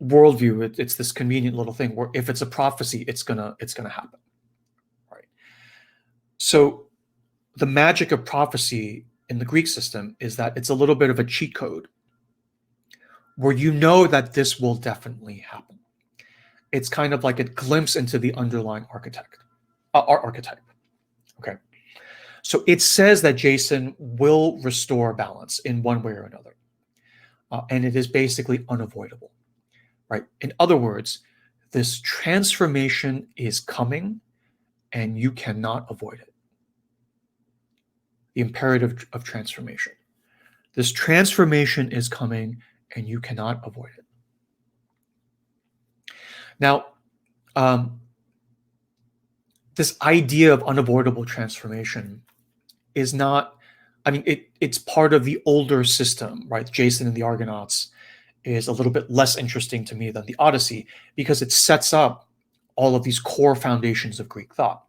worldview, it's this convenient little thing where if it's a prophecy, it's gonna happen, right? So the magic of prophecy in the Greek system is that it's a little bit of a cheat code where you know that this will definitely happen. It's kind of like a glimpse into the underlying archetype. Okay. So it says that Jason will restore balance in one way or another. And it is basically unavoidable, right? In other words, this transformation is coming and you cannot avoid it. The imperative of transformation. This transformation is coming and you cannot avoid it. Now, this idea of unavoidable transformation is not, it's part of the older system, right? Jason and the Argonauts is a little bit less interesting to me than the Odyssey because it sets up all of these core foundations of Greek thought.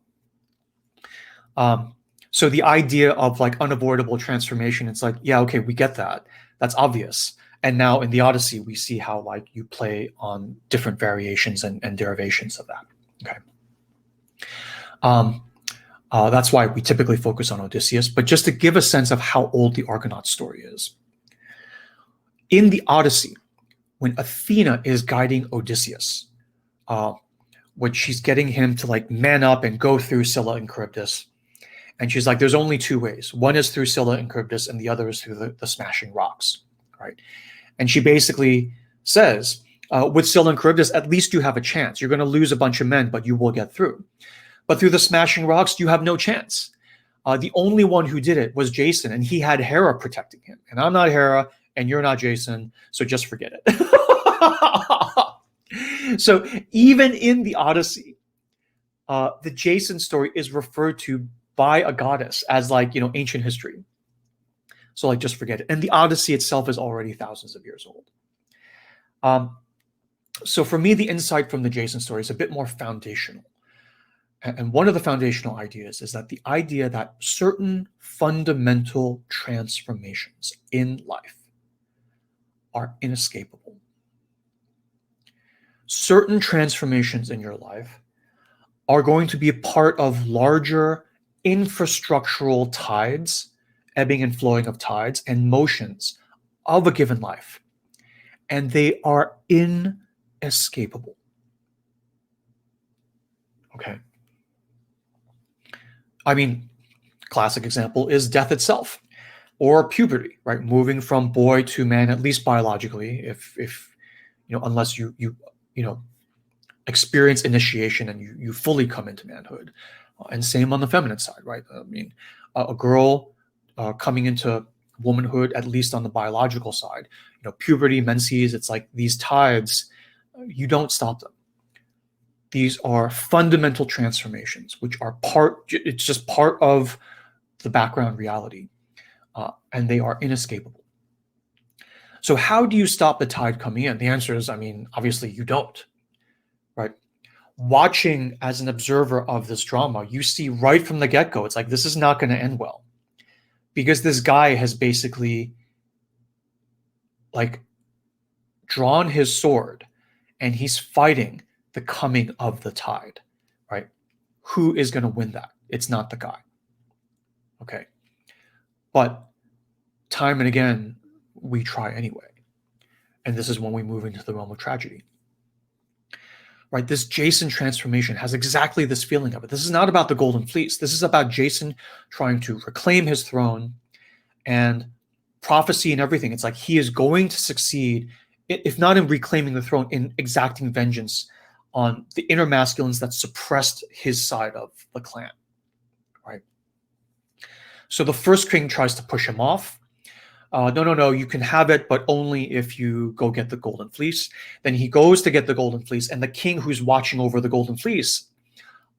So the idea of like unavoidable transformation, it's like, yeah, okay, we get that. That's obvious. And now in the Odyssey, we see how like you play on different variations and derivations of that. Okay. That's why we typically focus on Odysseus, but just to give a sense of how old the Argonaut story is. In the Odyssey, when Athena is guiding Odysseus, when she's getting him to like man up and go through Scylla and Charybdis, and she's like, there's only two ways. One is through Scylla and Charybdis, and the other is through the smashing rocks, right? And she basically says, with Scylla and Charybdis, at least you have a chance. You're going to lose a bunch of men, but you will get through. But through the smashing rocks, you have no chance. The only one who did it was Jason, and he had Hera protecting him. And I'm not Hera, and you're not Jason, so just forget it. So even in the Odyssey, the Jason story is referred to by a goddess as like, ancient history. So like, just forget it. And the Odyssey itself is already thousands of years old. So for me, the insight from the Jason story is a bit more foundational. And one of the foundational ideas is that the idea that certain fundamental transformations in life are inescapable. Certain transformations in your life are going to be a part of larger infrastructural tides, ebbing and flowing of tides and motions of a given life. And they are inescapable. Okay. I mean, classic example is death itself or puberty, right? Moving from boy to man, at least biologically, if unless you experience initiation and you fully come into manhood. And same on the feminine side, right? I mean, a girl coming into womanhood, at least on the biological side, puberty, menses, it's like these tides, you don't stop them. These are fundamental transformations, which are it's just part of the background reality, and they are inescapable. So how do you stop the tide coming in? The answer is, obviously you don't, right? Watching as an observer of this drama, you see right from the get-go, it's like, this is not going to end well, because this guy has basically like drawn his sword and he's fighting the coming of the tide, right? Who is going to win that? It's not the guy. Okay. But time and again, we try anyway. And this is when we move into the realm of tragedy. Right? This Jason transformation has exactly this feeling of it. This is not about the Golden Fleece. This is about Jason trying to reclaim his throne and prophecy and everything. It's like he is going to succeed, if not in reclaiming the throne, in exacting vengeance on the inner masculines that suppressed his side of the clan, right? So the first king tries to push him off. No, you can have it, but only if you go get the Golden Fleece. Then he goes to get the Golden Fleece, and the king who's watching over the Golden Fleece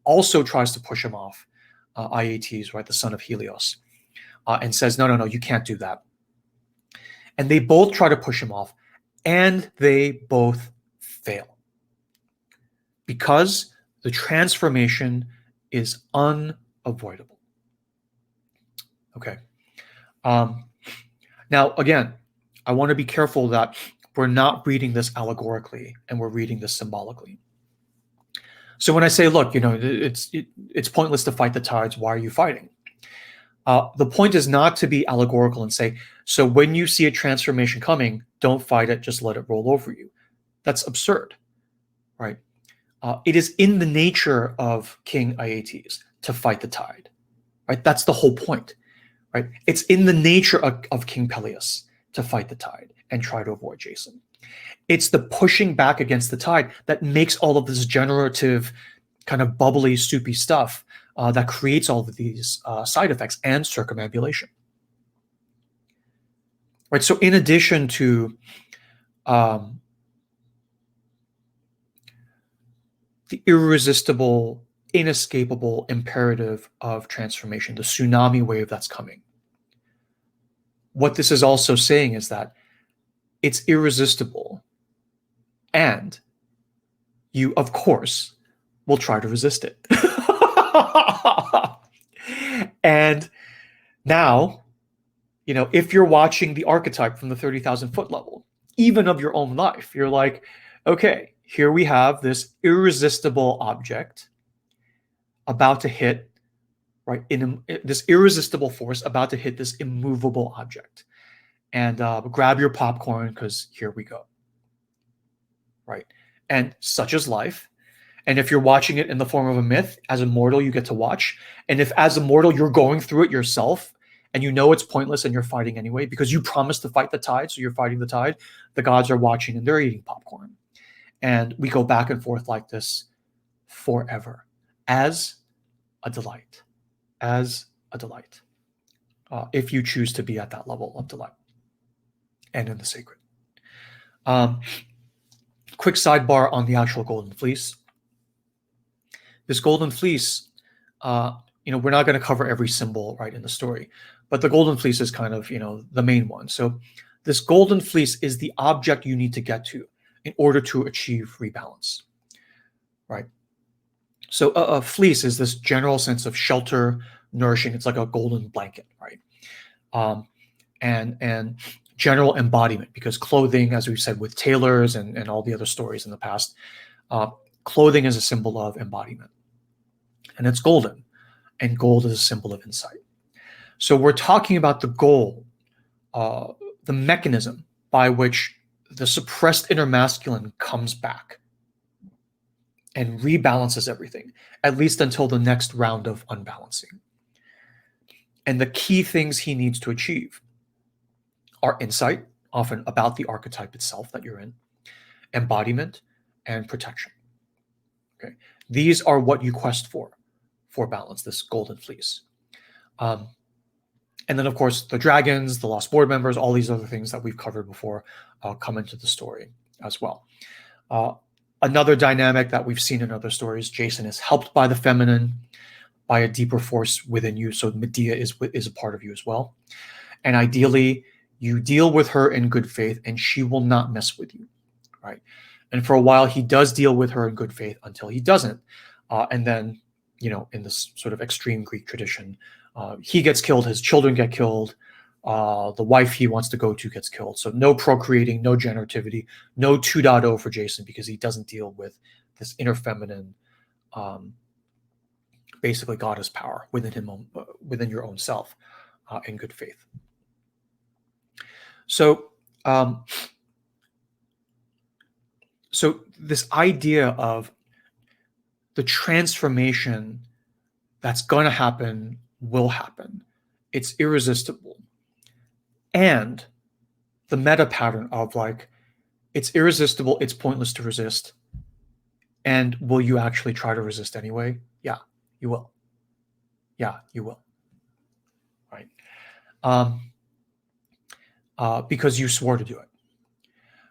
also tries to push him off, Iates, right, the son of Helios, and says, no, you can't do that. And they both try to push him off, and they both fail. Because the transformation is unavoidable. Okay. Now, again, I want to be careful that we're not reading this allegorically and we're reading this symbolically. So when I say, look, it's pointless to fight the tides, why are you fighting? The point is not to be allegorical and say, so when you see a transformation coming, don't fight it, just let it roll over you. That's absurd, right? It is in the nature of King Iates to fight the tide, right? That's the whole point, right? It's in the nature of King Peleus to fight the tide and try to avoid Jason. It's the pushing back against the tide that makes all of this generative, kind of bubbly, soupy stuff that creates all of these side effects and circumambulation. Right. So in addition to the irresistible, inescapable imperative of transformation, the tsunami wave that's coming, what this is also saying is that it's irresistible, and you, of course, will try to resist it. And now, if you're watching the archetype from the 30,000 foot level, even of your own life, you're like, okay, here we have this irresistible object about to hit, right? This irresistible force about to hit this immovable object. And grab your popcorn, because here we go. Right? And such is life. And if you're watching it in the form of a myth, as a mortal, you get to watch. And if as a mortal, you're going through it yourself, and you know it's pointless and you're fighting anyway, because you promised to fight the tide, so you're fighting the tide, the gods are watching and they're eating popcorn. And we go back and forth like this forever, as a delight, if you choose to be at that level of delight and in the sacred. quick sidebar on the actual golden fleece. This golden fleece, we're not going to cover every symbol right in the story, but the golden fleece is kind of, the main one. So this golden fleece is the object you need to get to in order to achieve rebalance, right? So a fleece is this general sense of shelter, nourishing. It's like a golden blanket, right? And general embodiment, because clothing, as we've said with tailors and all the other stories in the past, clothing is a symbol of embodiment. And it's golden, and gold is a symbol of insight. So we're talking about the goal, the mechanism by which the suppressed inner masculine comes back and rebalances everything, at least until the next round of unbalancing. And the key things he needs to achieve are insight, often about the archetype itself that you're in, embodiment, and protection. Okay, these are what you quest for balance, this golden fleece. And then, of course, the dragons, the lost board members, all these other things that we've covered before come into the story as well. Another dynamic that we've seen in other stories, Jason is helped by the feminine, by a deeper force within you. So Medea is a part of you as well. And ideally, you deal with her in good faith, and she will not mess with you, right? And for a while, he does deal with her in good faith until he doesn't. And then, in this sort of extreme Greek tradition, he gets killed, his children get killed, the wife he wants to go to gets killed. So no procreating, no generativity, no 2.0 for Jason, because he doesn't deal with this inner feminine, basically goddess power within your own self in good faith. So, so this idea of the transformation that's going to happen will happen. It's irresistible. And the meta pattern of like, it's irresistible, it's pointless to resist. And will you actually try to resist anyway? Yeah, you will. Yeah, you will. Right? Because you swore to do it.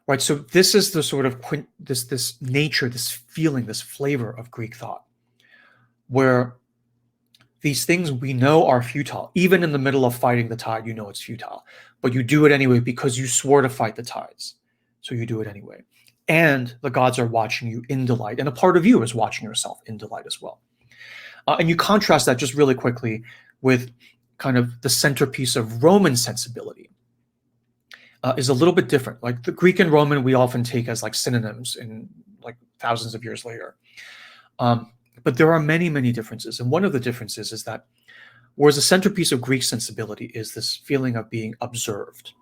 Right? So this is the sort of this nature, this feeling, this flavor of Greek thought, where these things we know are futile. Even in the middle of fighting the tide, you know it's futile. But you do it anyway because you swore to fight the tides. So you do it anyway. And the gods are watching you in delight. And a part of you is watching yourself in delight as well. And you contrast that just really quickly with kind of the centerpiece of Roman sensibility. Is a little bit different. Like the Greek and Roman, we often take as like synonyms in like thousands of years later. But there are many, many differences. And one of the differences is that whereas the centerpiece of Greek sensibility is this feeling of being observed.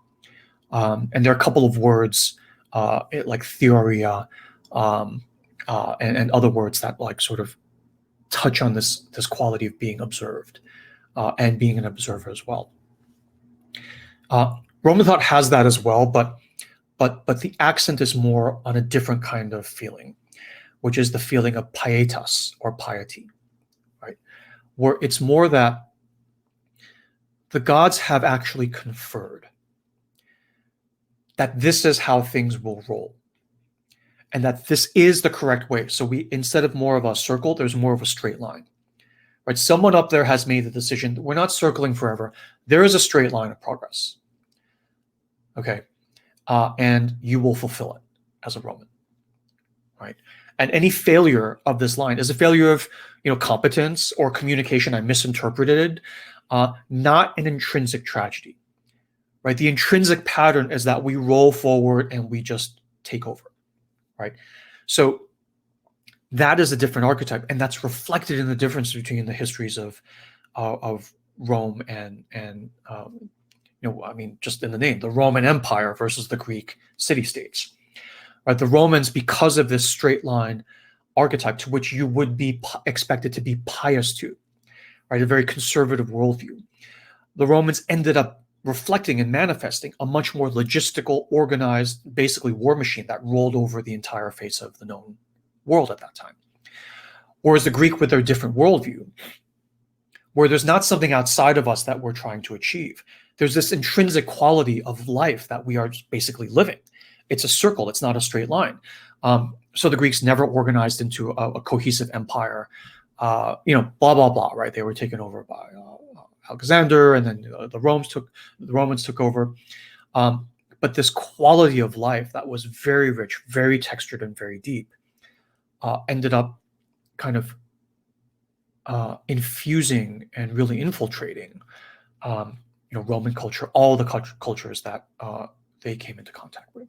And there are a couple of words like theoria and other words that like sort of touch on this quality of being observed and being an observer as well. Roman thought has that as well, but the accent is more on a different kind of feeling, which is the feeling of pietas or piety, right? Where it's more that the gods have actually conferred that this is how things will roll, and that this is the correct way. So we, instead of more of a circle, there's more of a straight line, right? Someone up there has made the decision that we're not circling forever. There is a straight line of progress. Okay, and you will fulfill it as a Roman, right? And any failure of this line is a failure of, competence or communication. I misinterpreted, not an intrinsic tragedy, right? The intrinsic pattern is that we roll forward and we just take over, right? So that is a different archetype, and that's reflected in the difference between the histories of Rome and just in the name, the Roman Empire versus the Greek city-states. Right? The Romans, because of this straight line archetype to which you would be expected to be pious to, right? A very conservative worldview. The Romans ended up reflecting and manifesting a much more logistical, organized, basically war machine that rolled over the entire face of the known world at that time. Whereas the Greek, with their different worldview, where there's not something outside of us that we're trying to achieve. There's this intrinsic quality of life that we are basically living. It's a circle. It's not a straight line. So the Greeks never organized into a cohesive empire, blah, blah, blah, right? They were taken over by Alexander, and then the Romans took over. But this quality of life that was very rich, very textured, and very deep ended up kind of infusing and really infiltrating, Roman culture, all the cultures that they came into contact with.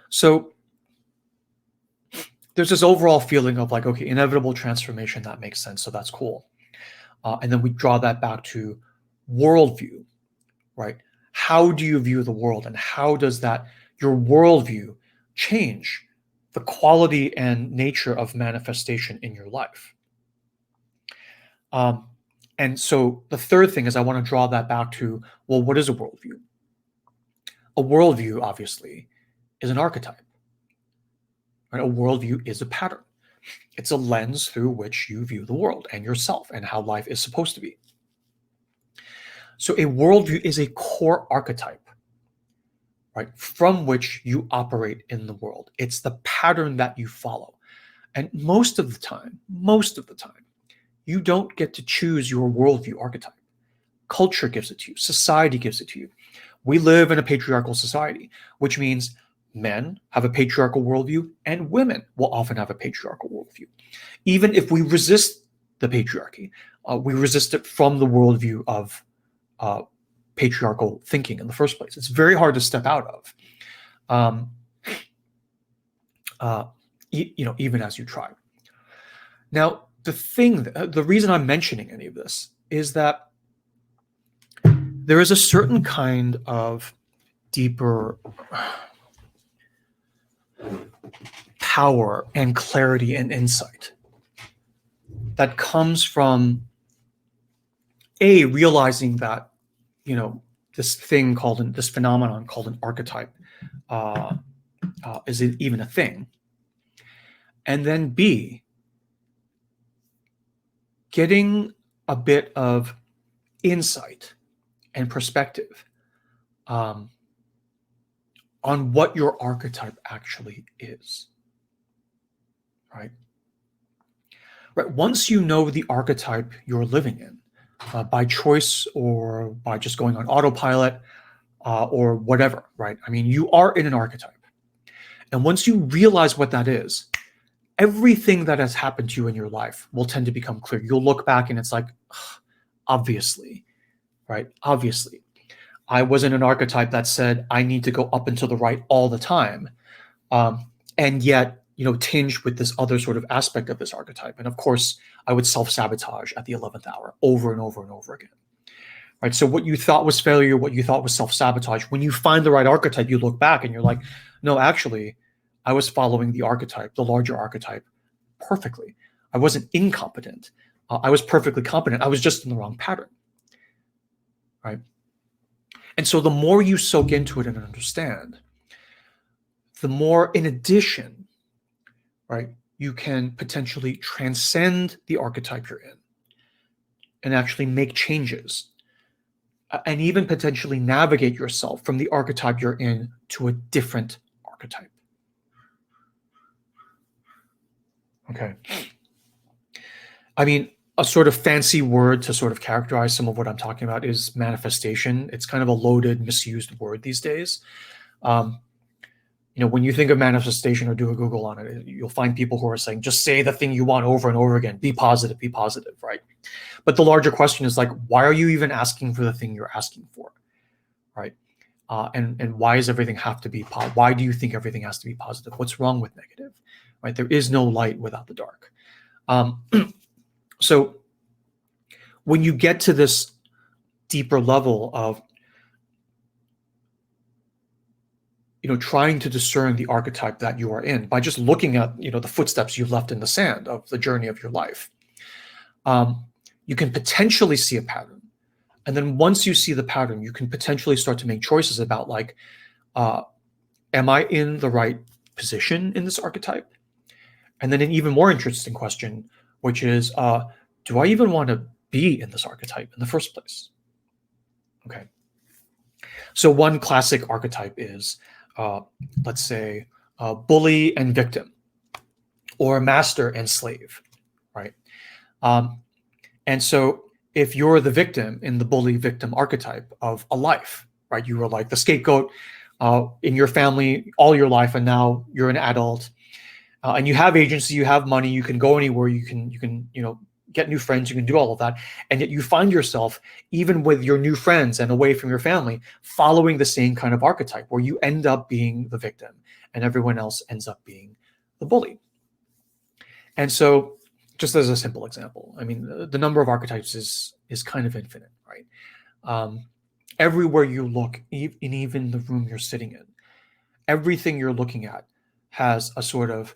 So there's this overall feeling of like, okay, inevitable transformation, that makes sense, so that's cool. And then we draw that back to worldview, right? How do you view the world, and how does your worldview change the quality and nature of manifestation in your life? And so the third thing is I want to draw that back to, well, what is a worldview? A worldview, obviously, is an archetype. Right? A worldview is a pattern. It's a lens through which you view the world and yourself and how life is supposed to be. So a worldview is a core archetype, right, from which you operate in the world. It's the pattern that you follow. And most of the time, you don't get to choose your worldview archetype. Culture gives it to you. Society gives it to you. We live in a patriarchal society, which means men have a patriarchal worldview and women will often have a patriarchal worldview. Even if we resist the patriarchy, we resist it from the worldview of patriarchal thinking in the first place. It's very hard to step out of, even as you try. Now, the reason I'm mentioning any of this is that there is a certain kind of deeper power and clarity and insight that comes from realizing that, this phenomenon called an archetype is even a thing. And then B, getting a bit of insight and perspective on what your archetype actually is, right? Right. Once you know the archetype you're living in, by choice or by just going on autopilot or whatever, right? I mean, you are in an archetype. And once you realize what that is, everything that has happened to you in your life will tend to become clear. You'll look back and it's like, obviously, right? Obviously. I was in an archetype that said I need to go up and to the right all the time. And yet, tinged with this other sort of aspect of this archetype. And of course, I would self-sabotage at the 11th hour over and over and over again. Right? So what you thought was failure, what you thought was self-sabotage, when you find the right archetype, you look back and you're like, no, actually, I was following the archetype, the larger archetype, perfectly. I wasn't incompetent. I was perfectly competent. I was just in the wrong pattern. Right? And so the more you soak into it and understand, the more, in addition, right, you can potentially transcend the archetype you're in and actually make changes and even potentially navigate yourself from the archetype you're in to a different archetype. Okay. I mean, a sort of fancy word to sort of characterize some of what I'm talking about is manifestation. It's kind of a loaded, misused word these days. When you think of manifestation or do a Google on it, you'll find people who are saying, just say the thing you want over and over again. Be positive, right? But the larger question is like, why are you even asking for the thing you're asking for, right? And why does everything have to be positive? Why do you think everything has to be positive? What's wrong with negative, right? There is no light without the dark. So when you get to this deeper level of trying to discern the archetype that you are in by just looking at, the footsteps you've left in the sand of the journey of your life, you can potentially see a pattern. And then once you see the pattern, you can potentially start to make choices about like, am I in the right position in this archetype? And then an even more interesting question, which is, do I even want to be in this archetype in the first place? Okay. So one classic archetype is, let's say, bully and victim, or master and slave, right? And so if you're the victim in the bully victim archetype of a life, right? You were like the scapegoat in your family all your life, and now you're an adult, and you have agency, you have money, you can go anywhere, you can get new friends, you can do all of that, and yet you find yourself, even with your new friends and away from your family, following the same kind of archetype where you end up being the victim and everyone else ends up being the bully. And so, just as a simple example, I mean, the number of archetypes is kind of infinite, right? Everywhere you look, in even the room you're sitting in, everything you're looking at has a sort of,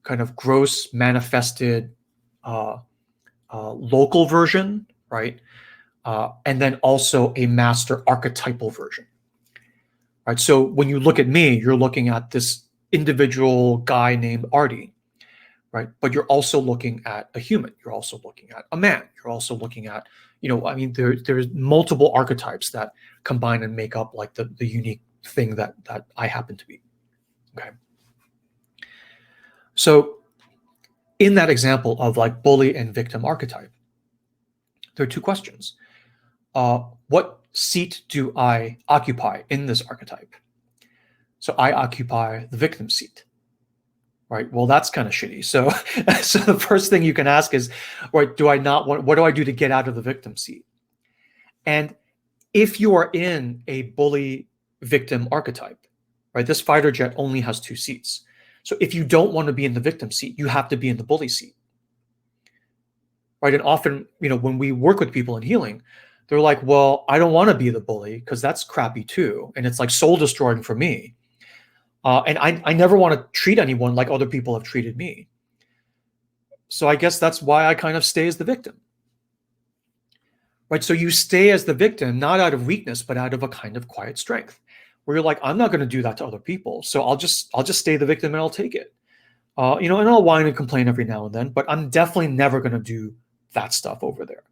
kind of gross manifested local version, right? And then also a master archetypal version, right? So when you look at me, you're looking at this individual guy named Artie, right? But you're also looking at a human. You're also looking at a man. You're also looking at, there's multiple archetypes that combine and make up like the unique thing that I happen to be. Okay. So in that example of like bully and victim archetype, there are two questions. What seat do I occupy in this archetype? So I occupy the victim seat, right? Well, that's kind of shitty. So, so the first thing you can ask is, right, what do I do to get out of the victim seat? And if you are in a bully victim archetype, right, this fighter jet only has two seats. So if you don't want to be in the victim seat, you have to be in the bully seat, right? And often, when we work with people in healing, they're like, well, I don't want to be the bully because that's crappy too. And it's like soul destroying for me. And I never want to treat anyone like other people have treated me. So I guess that's why I kind of stay as the victim, right? So you stay as the victim, not out of weakness, but out of a kind of quiet strength, where you're like, I'm not going to do that to other people. So I'll just stay the victim and I'll take it. And I'll whine and complain every now and then, but I'm definitely never going to do that stuff over there,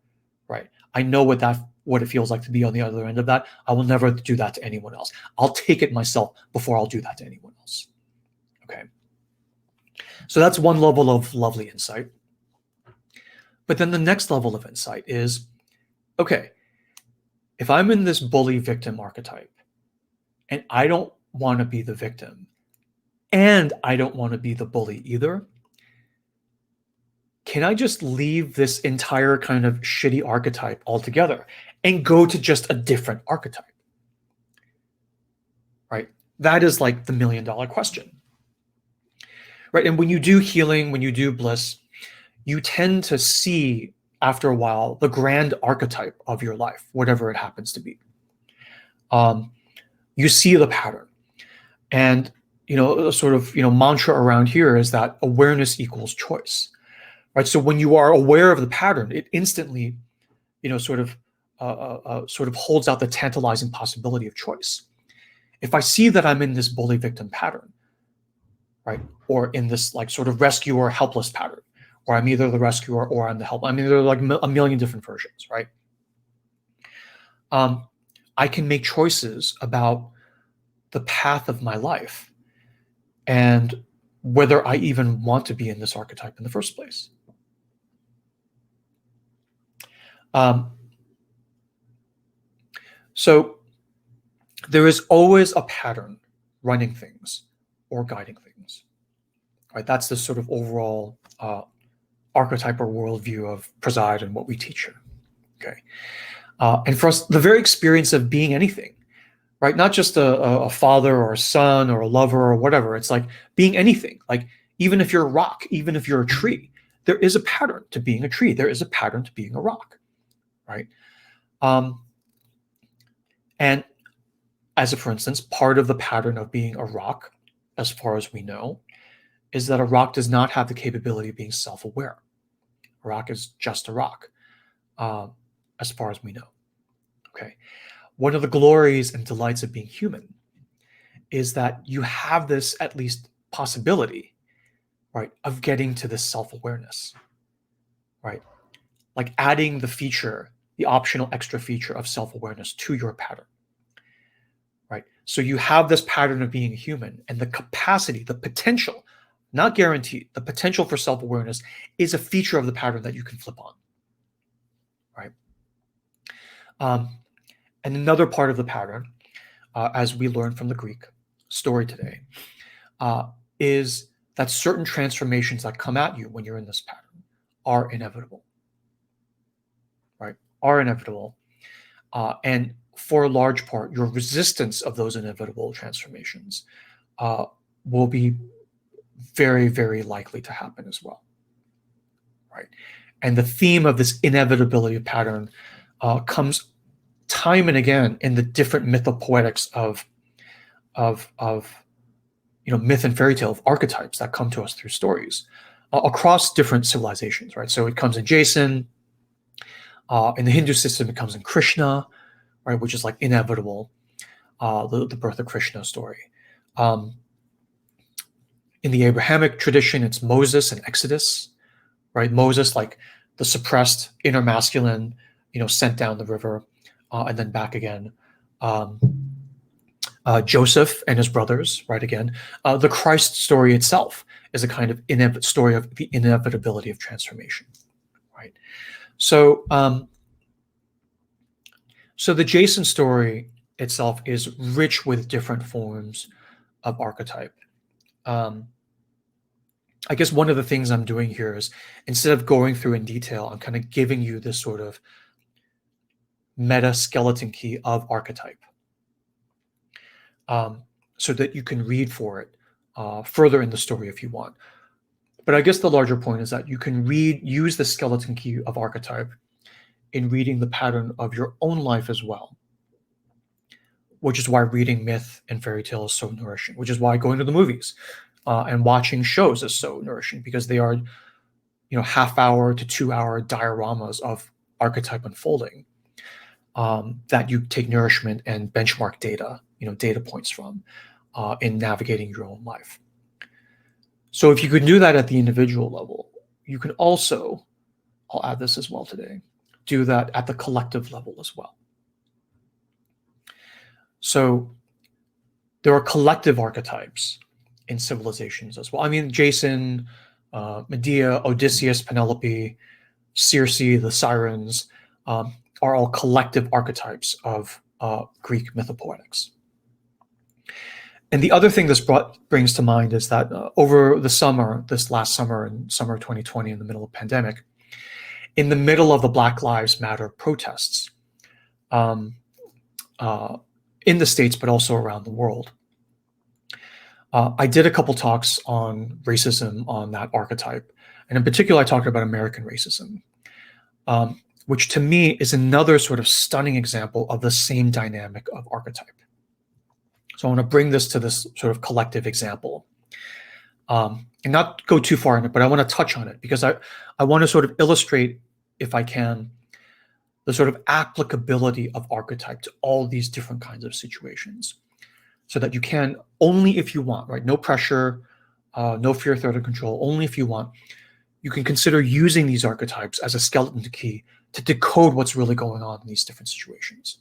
right? I know what it feels like to be on the other end of that. I will never do that to anyone else. I'll take it myself before I'll do that to anyone else. Okay. So that's one level of lovely insight. But then the next level of insight is, okay, if I'm in this bully victim archetype and I don't want to be the victim and I don't want to be the bully either, can I just leave this entire kind of shitty archetype altogether and go to just a different archetype? Right? That is like the $1 million question. Right? And when you do healing, when you do bliss, you tend to see after a while the grand archetype of your life, whatever it happens to be. You see the pattern. And, a sort of, mantra around here is that awareness equals choice. Right. So when you are aware of the pattern, it instantly, sort of holds out the tantalizing possibility of choice. If I see that I'm in this bully victim pattern, right, or in this like sort of rescuer helpless pattern, or I'm either the rescuer or I'm the help. I mean, there are like a million different versions, right? I can make choices about the path of my life and whether I even want to be in this archetype in the first place. So there is always a pattern running things or guiding things, right? That's the sort of overall archetype or worldview of Preside and what we teach here, okay? And for us, the very experience of being anything, right? Not just a father or a son or a lover or whatever. It's like being anything. Like even if you're a rock, even if you're a tree, there is a pattern to being a tree. There is a pattern to being a rock, right? And as a, for instance, part of the pattern of being a rock, as far as we know, is that a rock does not have the capability of being self-aware. A rock is just a rock, as far as we know. Okay. One of the glories and delights of being human is that you have this at least possibility, right, of getting to this self-awareness, right? Like adding the feature, the optional extra feature of self-awareness to your pattern. right? So you have this pattern of being a human, and the capacity, the potential, not guaranteed, the potential for self-awareness is a feature of the pattern that you can flip on, right? And another part of the pattern, as we learned from the Greek story today, is that certain transformations that come at you when you're in this pattern are inevitable, right? Are inevitable. And for a large part, your resistance of those inevitable transformations will be very, very likely to happen as well, right? And the theme of this inevitability of pattern comes time and again in the different mythopoetics of myth and fairy tale, of archetypes that come to us through stories across different civilizations, right? So it comes in Jason. In the Hindu system, it comes in Krishna, right, which is like inevitable, the birth of Krishna story. In the Abrahamic tradition, it's Moses and Exodus, right? Moses, like the suppressed inner masculine, sent down the river and then back again. Joseph and his brothers, right, again. The Christ story itself is a kind of story of the inevitability of transformation, right? So, so the Jason story itself is rich with different forms of archetype. I guess one of the things I'm doing here is, instead of going through in detail, I'm kind of giving you this sort of meta skeleton key of archetype, so that you can read for it further in the story if you want. But I guess the larger point is that you can use the skeleton key of archetype in reading the pattern of your own life as well, which is why reading myth and fairy tale is so nourishing, which is why going to the movies and watching shows is so nourishing, because they are, half-hour to 2-hour dioramas of archetype unfolding that you take nourishment and benchmark data, data points from in navigating your own life. So if you could do that at the individual level, you can also, I'll add this as well today, do that at the collective level as well. So there are collective archetypes in civilizations as well. I mean, Jason, Medea, Odysseus, Penelope, Circe, the Sirens, are all collective archetypes of Greek mythopoetics. And the other thing this brings to mind is that over the summer, this last summer, in summer of 2020, in the middle of the pandemic, in the middle of the Black Lives Matter protests in the States, but also around the world, I did a couple talks on racism, on that archetype. And in particular, I talked about American racism, which to me is another sort of stunning example of the same dynamic of archetype. So I want to bring this to this sort of collective example, and not go too far in it, but I want to touch on it because I want to sort of illustrate, if I can, the sort of applicability of archetype to all these different kinds of situations, so that you can, only if you want, right? No pressure, no fear, threat, or control, only if you want, you can consider using these archetypes as a skeleton key to decode what's really going on in these different situations.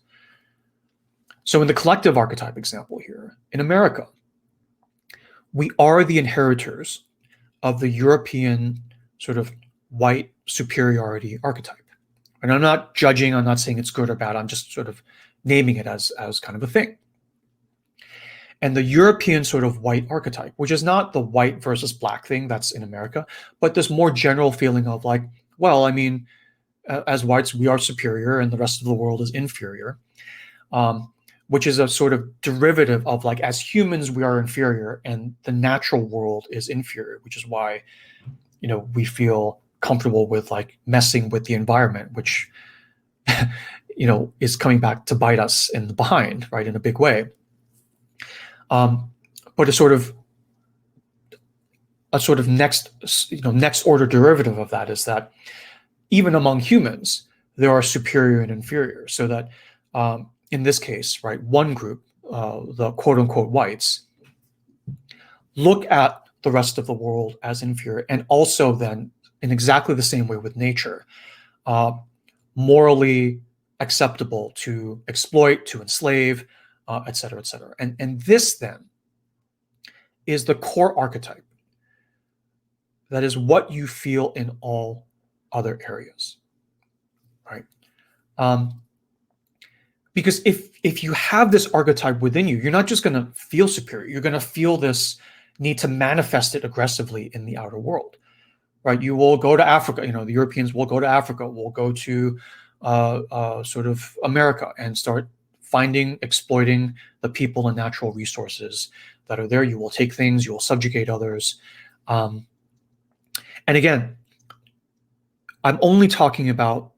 So in the collective archetype example here, in America, we are the inheritors of the European sort of white superiority archetype. And I'm not judging, I'm not saying it's good or bad, I'm just sort of naming it as kind of a thing. And the European sort of white archetype, which is not the white versus black thing that's in America, but this more general feeling of like, well, I mean, as whites, we are superior and the rest of the world is inferior, which is a sort of derivative of like, as humans, we are inferior and the natural world is inferior, which is why, we feel comfortable with like messing with the environment, which, is coming back to bite us in the behind, right, in a big way. But a sort of next order derivative of that is that even among humans, there are superior and inferior. So that in this case, right, one group, the quote unquote whites, look at the rest of the world as inferior, and also then in exactly the same way with nature, morally acceptable to exploit, to enslave, et cetera, et cetera. And this then is the core archetype. That is what you feel in all other areas, right? Because if you have this archetype within you, you're not just going to feel superior. You're going to feel this need to manifest it aggressively in the outer world, right? You will go to Africa. The Europeans will go to Africa. Will go to sort of America and start finding, exploiting the people and natural resources that are there. You will take things. You will subjugate others. And again, I'm only talking about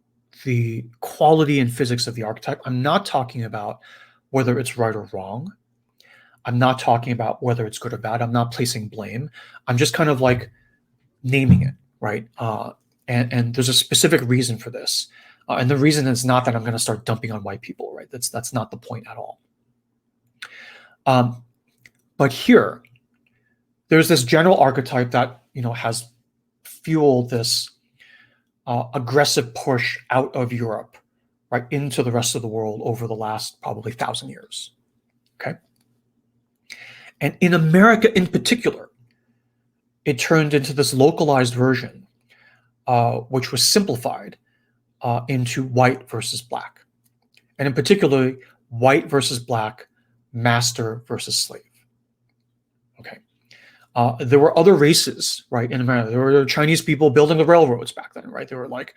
the quality and physics of the archetype. I'm not talking about whether it's right or wrong. I'm not talking about whether it's good or bad. I'm not placing blame. I'm just kind of like naming it, right? And there's a specific reason for this. And the reason is not that I'm going to start dumping on white people, right? That's not the point at all. But here, there's this general archetype that has fueled this aggressive push out of Europe, right, into the rest of the world over the last probably 1,000 years. Okay. And in America in particular, it turned into this localized version, which was simplified into white versus black. And in particular, white versus black, master versus slave. Okay. There were other races, right, in America. There were Chinese people building the railroads back then, right? They were like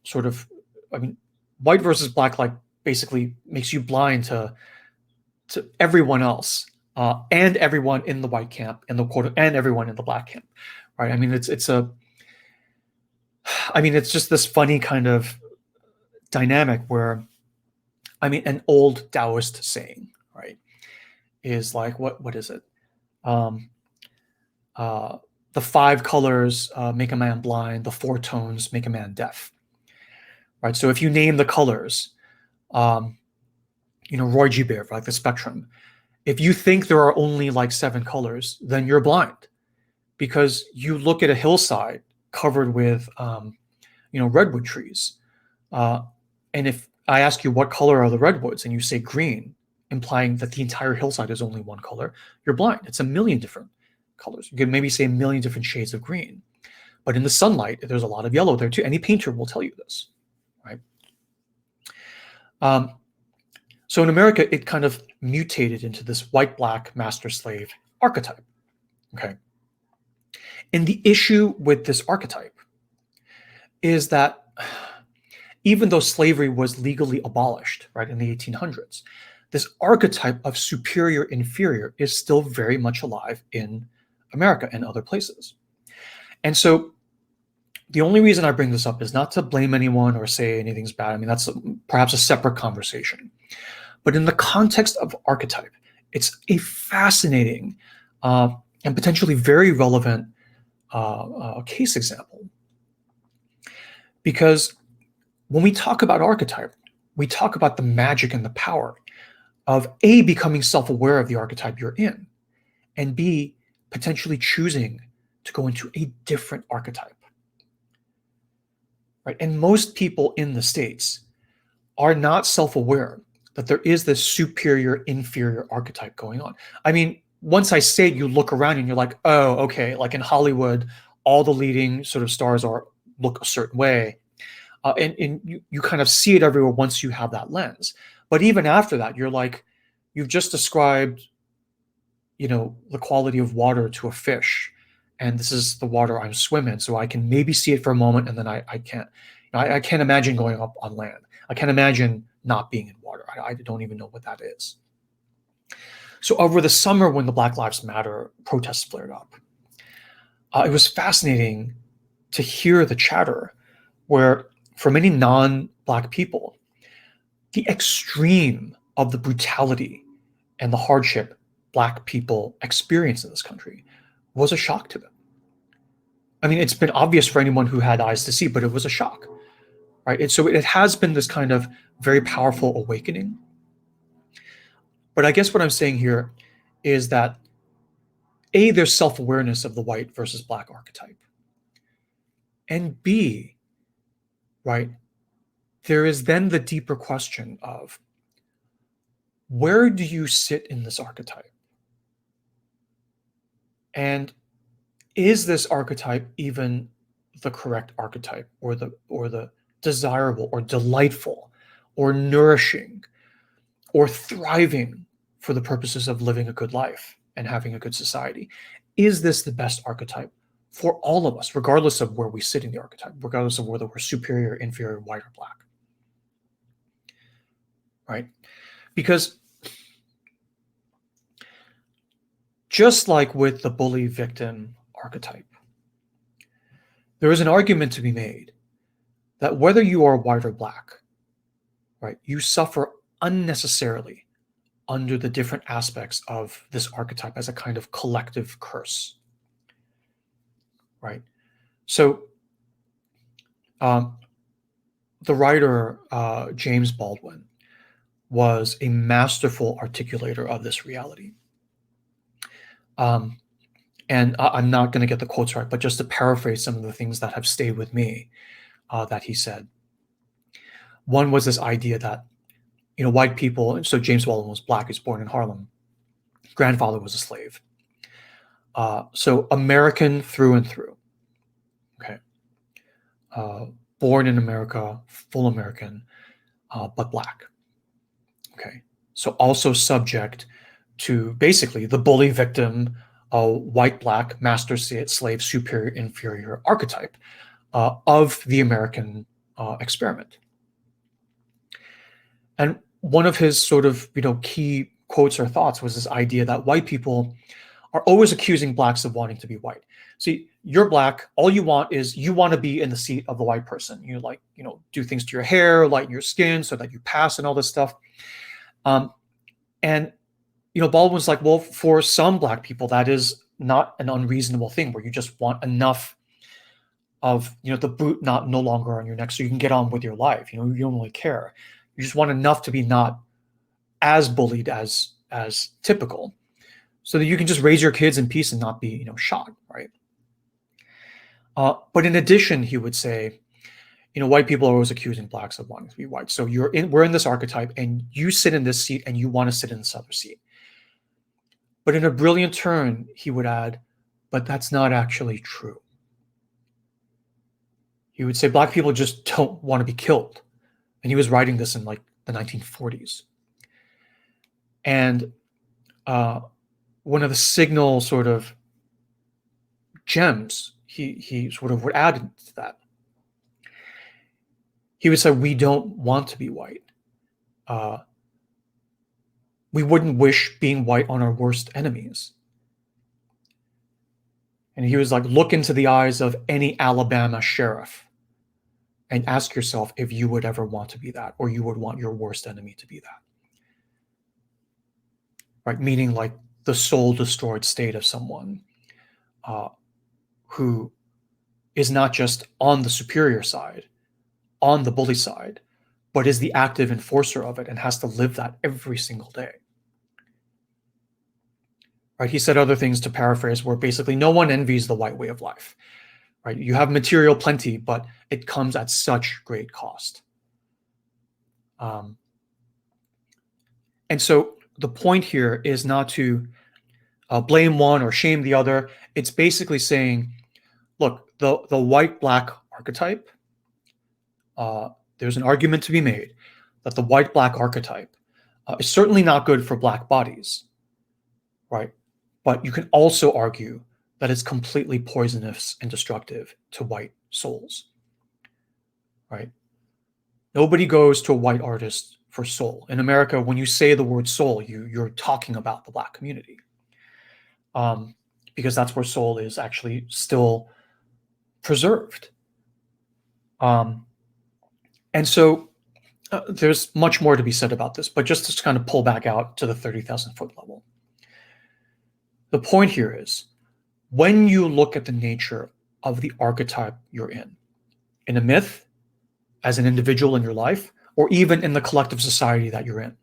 sort of, white versus black, like basically makes you blind to everyone else and everyone in the white camp and and everyone in the black camp, right? It's just this funny kind of dynamic where, an old Taoist saying, right, is like, what is it? The 5 colors make a man blind, the 4 tones make a man deaf, right? So if you name the colors, Roy G. Biv, like the spectrum, if you think there are only like 7 colors, then you're blind because you look at a hillside covered with, redwood trees. And if I ask you what color are the redwoods and you say green, implying that the entire hillside is only one color, you're blind. It's a million different colors. You could maybe say a million different shades of green. But in the sunlight, there's a lot of yellow there too. Any painter will tell you this, right? So in America, it kind of mutated into this white-black master-slave archetype, okay? And the issue with this archetype is that even though slavery was legally abolished, right, in the 1800s, this archetype of superior-inferior is still very much alive in America and other places. And so the only reason I bring this up is not to blame anyone or say anything's bad. That's perhaps a separate conversation. But in the context of archetype, it's a fascinating and potentially very relevant case example. Because when we talk about archetype, we talk about the magic and the power of A, becoming self-aware of the archetype you're in, and B, potentially choosing to go into a different archetype. Right? And most people in the States are not self-aware that there is this superior-inferior archetype going on. Once I say it, you look around and you're like, oh, okay, like in Hollywood, all the leading sort of stars look a certain way. And you kind of see it everywhere once you have that lens. But even after that, you're like, you've just described, the quality of water to a fish. And this is the water I'm swimming. So I can maybe see it for a moment and then I can't. I can't imagine going up on land. I can't imagine not being in water. I don't even know what that is. So over the summer when the Black Lives Matter protests flared up, it was fascinating to hear the chatter where for many non-Black people, the extreme of the brutality and the hardship Black people experience in this country was a shock to them. It's been obvious for anyone who had eyes to see, but it was a shock, right? And so it has been this kind of very powerful awakening. But I guess what I'm saying here is that A, there's self-awareness of the white versus Black archetype. And B, right, there is then the deeper question of where do you sit in this archetype? And is this archetype even the correct archetype, or the desirable or delightful or nourishing or thriving for the purposes of living a good life and having a good society? Is this the best archetype for all of us, regardless of where we sit in the archetype, regardless of whether we're superior, inferior, white, or black? Right? Because just like with the bully victim archetype, there is an argument to be made that whether you are white or black, right, you suffer unnecessarily under the different aspects of this archetype as a kind of collective curse, right? So the writer James Baldwin was a masterful articulator of this reality. And I'm not going to get the quotes right, but just to paraphrase some of the things that have stayed with me that he said. One was this idea that, white people, so James Baldwin was black, he was born in Harlem. Grandfather was a slave. So American through and through. Okay. Born in America, full American, but black. Okay. So also subject to basically the bully victim, white, black, master, slave, superior, inferior archetype of the American experiment. And one of his sort of, key quotes or thoughts was this idea that white people are always accusing blacks of wanting to be white. See, you're black. All you want is you want to be in the seat of the white person. You do things to your hair, lighten your skin so that you pass and all this stuff. And Baldwin's like, well, for some black people, that is not an unreasonable thing, where you just want enough of, the boot no longer on your neck so you can get on with your life. You don't really care. You just want enough to be not as bullied as typical, so that you can just raise your kids in peace and not be, shot, right? But in addition, he would say, white people are always accusing blacks of wanting to be white. So we're in this archetype, and you sit in this seat, and you want to sit in this other seat. But in a brilliant turn, he would add, but that's not actually true. He would say black people just don't want to be killed. And he was writing this in like the 1940s. And one of the signal sort of gems he sort of would add to that, he would say, we don't want to be white. We wouldn't wish being white on our worst enemies. And he was like, look into the eyes of any Alabama sheriff and ask yourself if you would ever want to be that, or you would want your worst enemy to be that. Right? Meaning like the soul destroyed state of someone who is not just on the superior side, on the bully side, but is the active enforcer of it and has to live that every single day. Right? He said other things, to paraphrase, where basically no one envies the white way of life. Right? You have material plenty, but it comes at such great cost. And so the point here is not to blame one or shame the other. It's basically saying, look, the white-black archetype, there's an argument to be made that the white-black archetype is certainly not good for black bodies, right? But you can also argue that it's completely poisonous and destructive to white souls, right? Nobody goes to a white artist for soul. In America, when you say the word soul, you're talking about the black community, because that's where soul is actually still preserved. And so there's much more to be said about this, but just to kind of pull back out to the 30,000 foot level. The point here is, when you look at the nature of the archetype you're in a myth, as an individual in your life, or even in the collective society that you're in,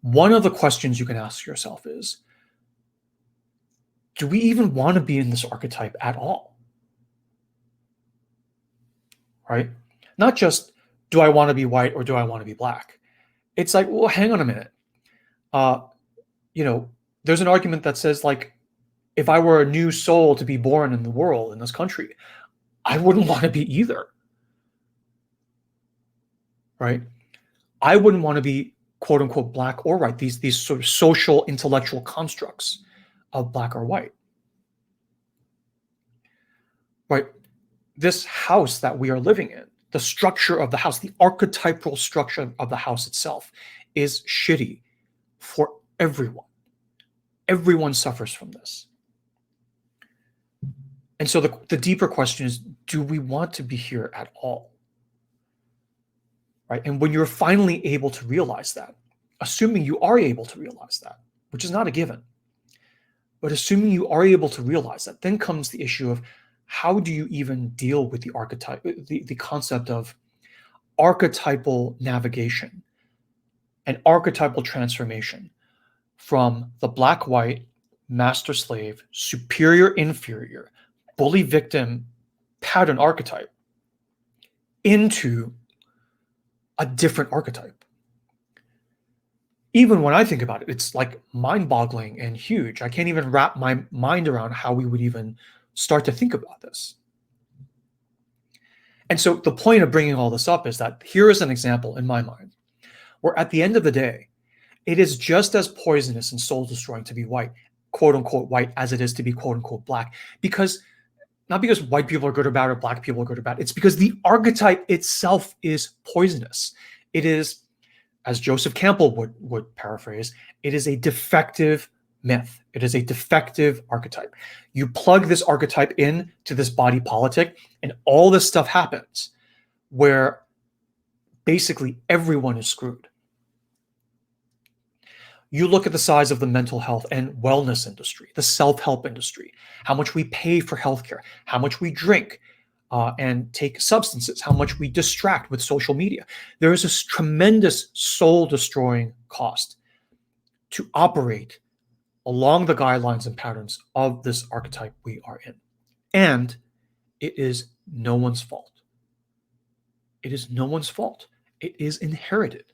one of the questions you can ask yourself is, do we even want to be in this archetype at all? Right? Not just, do I want to be white or do I want to be black? it's like, well, hang on a minute. There's an argument that says, like, if I were a new soul to be born in the world, in this country, I wouldn't want to be either. Right? I wouldn't want to be quote unquote black or white, these sort of social intellectual constructs of black or white. Right? This house that we are living in, the structure of the house, the archetypal structure of the house itself is shitty for everyone. Everyone suffers from this. And so the deeper question is, do we want to be here at all? Right? And when you're finally able to realize that, assuming you are able to realize that, which is not a given, but assuming you are able to realize that, then comes the issue of how do you even deal with the archetype, the concept of archetypal navigation and archetypal transformation from the black-white, master-slave, superior-inferior, bully-victim pattern archetype into a different archetype. Even when I think about it, it's like mind-boggling and huge. I can't even wrap my mind around how we would even start to think about this. And so the point of bringing all this up is that here is an example in my mind where at the end of the day, it is just as poisonous and soul-destroying to be white, quote-unquote white, as it is to be quote-unquote black. Because not because white people are good or bad or black people are good or bad. It's because the archetype itself is poisonous. It is, as Joseph Campbell would paraphrase, it is a defective myth. It is a defective archetype. You plug this archetype in to this body politic, and all this stuff happens where basically everyone is screwed. You look at the size of the mental health and wellness industry, the self-help industry, how much we pay for healthcare, how much we drink and take substances, how much we distract with social media. There is this tremendous soul-destroying cost to operate along the guidelines and patterns of this archetype we are in. And it is no one's fault. It is no one's fault. It is inherited.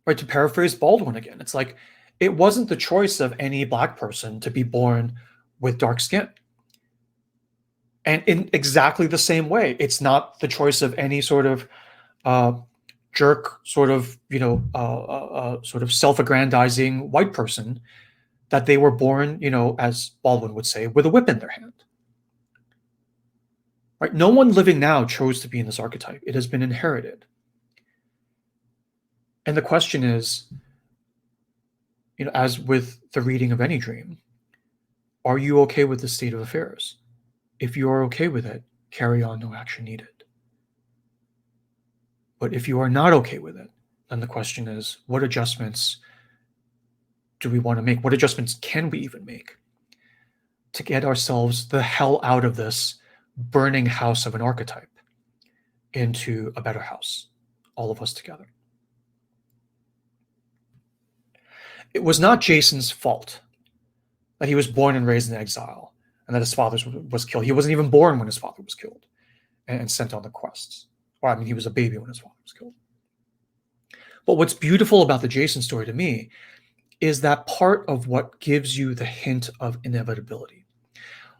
Right, to paraphrase Baldwin again, it's like, it wasn't the choice of any black person to be born with dark skin. And in exactly the same way, it's not the choice of any sort of jerk, sort of, sort of self-aggrandizing white person that they were born, as Baldwin would say, with a whip in their hand. Right? No one living now chose to be in this archetype. It has been inherited. And the question is, as with the reading of any dream, are you okay with the state of affairs? If you are okay with it, carry on, no action needed. But if you are not okay with it, then the question is, what adjustments do we want to make? What adjustments can we even make to get ourselves the hell out of this burning house of an archetype into a better house, all of us together? It was not Jason's fault that he was born and raised in exile and that his father was killed. He wasn't even born when his father was killed and sent on the quests. Or, he was a baby when his father was killed. But what's beautiful about the Jason story to me is that part of what gives you the hint of inevitability.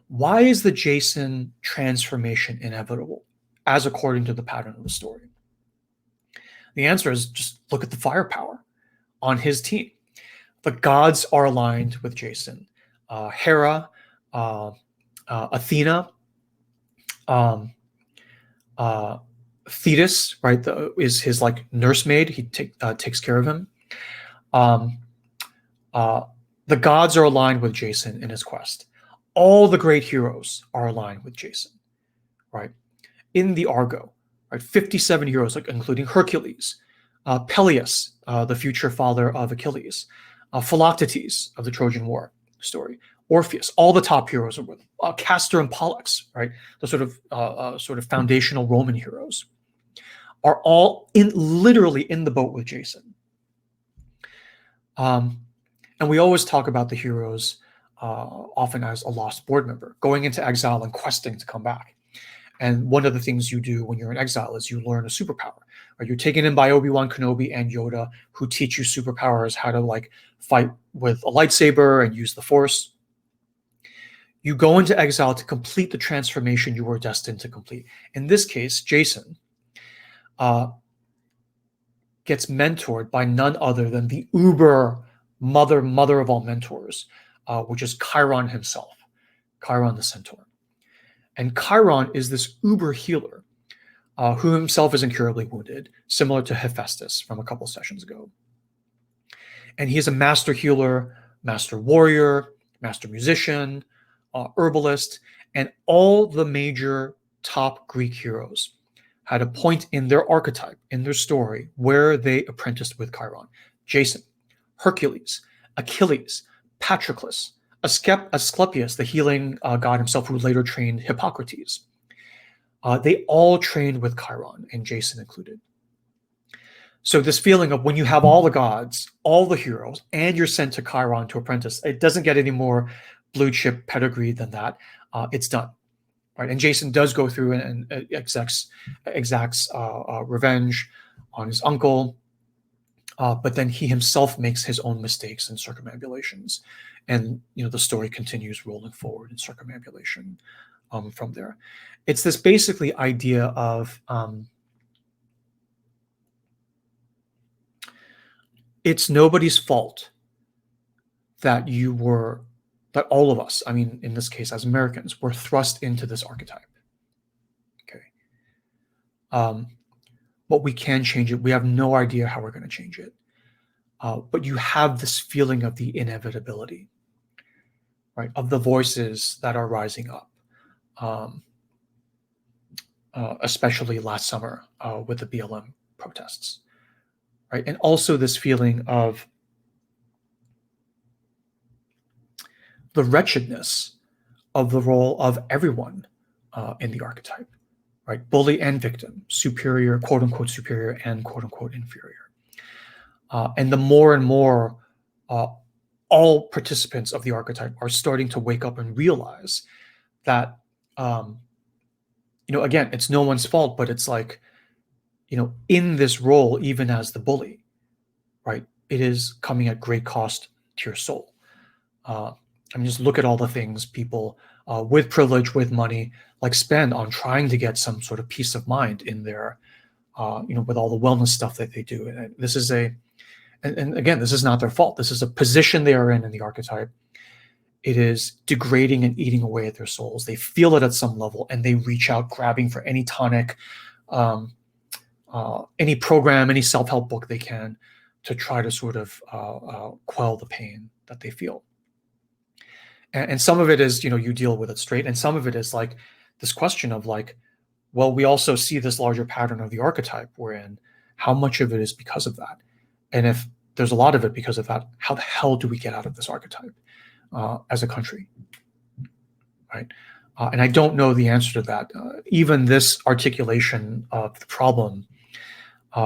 Why is the Jason transformation inevitable, as according to the pattern of the story? The answer is just look at the firepower on his team. The gods are aligned with Jason. Hera, Athena, Thetis, right, is his like nursemaid. He takes care of him. The gods are aligned with Jason in his quest. All the great heroes are aligned with Jason, right? In the Argo, right, 57 heroes, like including Hercules, Peleus, the future father of Achilles, Philoctetes of the Trojan War story, Orpheus, all the top heroes are with him. Castor and Pollux, right, the sort of foundational Roman heroes, are all literally in the boat with Jason. And we always talk about the heroes often as a lost board member, going into exile and questing to come back. And one of the things you do when you're in exile is you learn a superpower. Right? You're taken in by Obi-Wan Kenobi and Yoda, who teach you superpowers, how to like fight with a lightsaber and use the Force. You go into exile to complete the transformation you were destined to complete. In this case, Jason gets mentored by none other than the uber mother of all mentors, which is Chiron himself, Chiron the Centaur. And Chiron is this uber healer who himself is incurably wounded, similar to Hephaestus from a couple sessions ago. And he is a master healer, master warrior, master musician, herbalist, and all the major top Greek heroes had a point in their archetype, in their story, where they apprenticed with Chiron. Jason, Hercules, Achilles, Patroclus, Asclepius, the healing god himself, who later trained Hippocrates. They all trained with Chiron, and Jason included. So this feeling of when you have all the gods, all the heroes, and you're sent to Chiron to apprentice, it doesn't get any more blue chip pedigree than that. It's done. Right? And Jason does go through and exacts revenge on his uncle, but then he himself makes his own mistakes and circumambulations, and the story continues rolling forward in circumambulation from there. It's this basically idea of it's nobody's fault that all of us, I mean, in this case, as Americans, were thrust into this archetype. Okay. But we can change it. We have no idea how we're going to change it. But you have this feeling of the inevitability, right? Of the voices that are rising up, especially last summer with the BLM protests, right? And also this feeling of the wretchedness of the role of everyone in the archetype, right? Bully and victim, superior, quote unquote superior, and quote unquote inferior. And the more and more all participants of the archetype are starting to wake up and realize that, again, it's no one's fault, but it's like, in this role, even as the bully, right, it is coming at great cost to your soul. I mean, just look at all the things people with privilege, with money, like spend on trying to get some sort of peace of mind in their, with all the wellness stuff that they do. And this is and again, this is not their fault. This is a position they are in the archetype. It is degrading and eating away at their souls. They feel it at some level, and they reach out, grabbing for any tonic, any program, any self-help book they can to try to sort of quell the pain that they feel. And some of it is, you deal with it straight. And some of it is like this question of like, well, we also see this larger pattern of the archetype wherein how much of it is because of that? And if there's a lot of it because of that, how the hell do we get out of this archetype as a country, right? And I don't know the answer to that. Even this articulation of the problem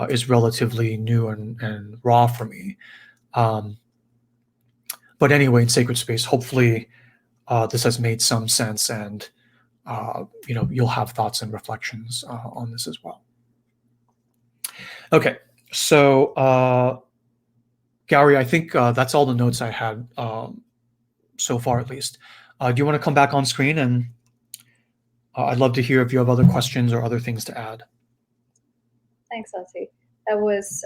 is relatively new and raw for me. But anyway, in Sacred Space, hopefully this has made some sense, and you'll have thoughts and reflections on this as well. Okay, so Gary, I think that's all the notes I had so far, at least. Do you want to come back on screen? And I'd love to hear if you have other questions or other things to add. Thanks, Artie. That was,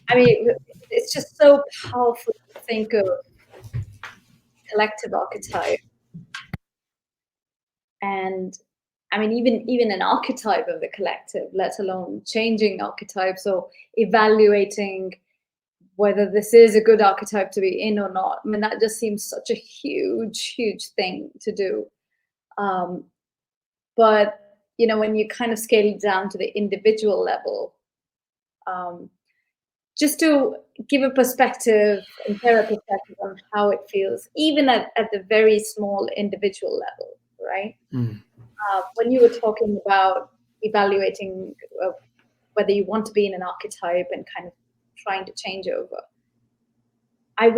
I mean, it's just so powerful to think of collective archetype. And I mean, even an archetype of the collective, let alone changing archetypes or evaluating whether this is a good archetype to be in or not. I mean, that just seems such a huge, huge thing to do. But, when you kind of scale it down to the individual level, just to give a perspective and share a perspective on how it feels, even at the very small individual level, right? When you were talking about evaluating whether you want to be in an archetype and kind of trying to change over, a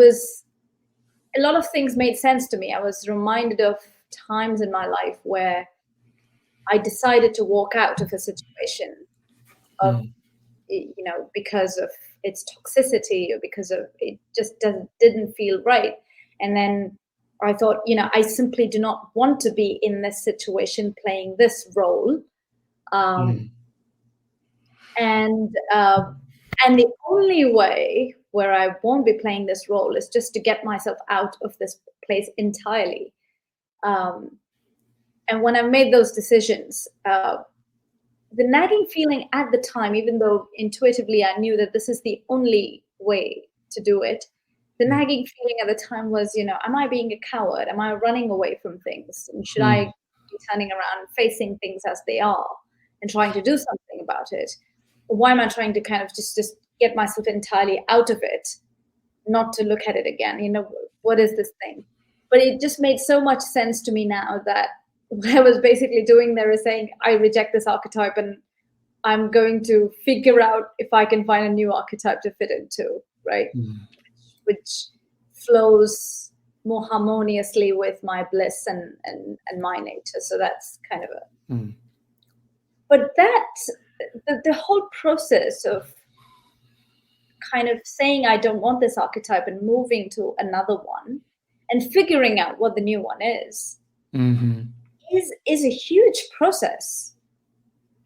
lot of things made sense to me. I was reminded of times in my life where I decided to walk out of a situation of, because of its toxicity or because of it just didn't feel right. And then I thought, I simply do not want to be in this situation playing this role. And the only way where I won't be playing this role is just to get myself out of this place entirely. And when I made those decisions, the nagging feeling at the time, even though intuitively I knew that this is the only way to do it, the nagging feeling at the time was, am I being a coward? Am I running away from things? And should I be turning around and facing things as they are and trying to do something about it? Or why am I trying to kind of just get myself entirely out of it, not to look at it again? What is this thing? But it just made so much sense to me now that what I was basically doing there is saying, I reject this archetype and I'm going to figure out if I can find a new archetype to fit into, right? Which flows more harmoniously with my bliss and my nature. So that's kind of but the whole process of kind of saying I don't want this archetype and moving to another one and figuring out what the new one is a huge process.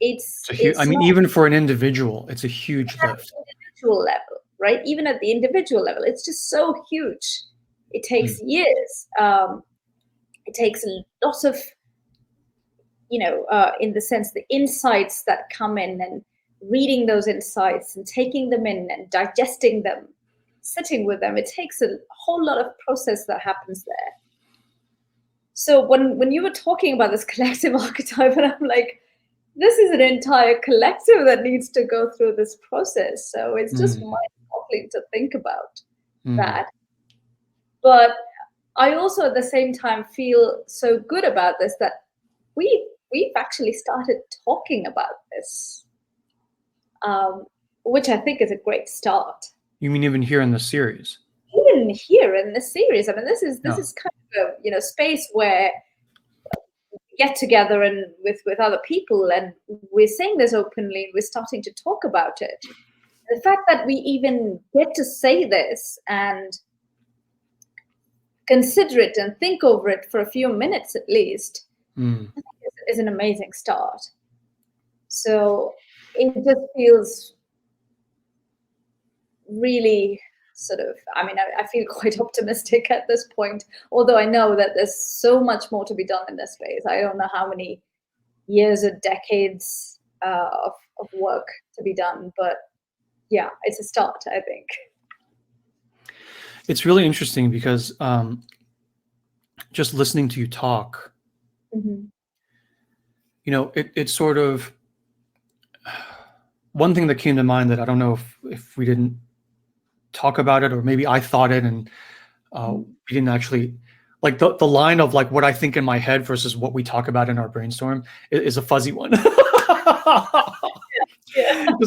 Even for an individual, it's a huge lift. Individual level, right? Even at the individual level, it's just so huge. It takes years. It takes lots of, in the sense, the insights that come in and reading those insights and taking them in and digesting them, sitting with them. It takes a whole lot of process that happens there. So when you were talking about this collective archetype, and I'm like, this is an entire collective that needs to go through this process. So it's just mind-boggling to think about that. But I also at the same time feel so good about this that we've actually started talking about this, which I think is a great start. You mean even here in the series? Even here in the series, I mean, this is kind of a space where we get together and with other people, and we're saying this openly. We're starting to talk about it. The fact that we even get to say this and consider it and think over it for a few minutes at least is an amazing start. So it just feels really sort of, I feel quite optimistic at this point, although I know that there's so much more to be done in this space. I don't know how many years or decades of work to be done, but yeah, it's a start, I think. It's really interesting because just listening to you talk, it's sort of one thing that came to mind that I don't know if we didn't talk about it, or maybe I thought it and we didn't actually, like the line of like what I think in my head versus what we talk about in our brainstorm is a fuzzy one. Because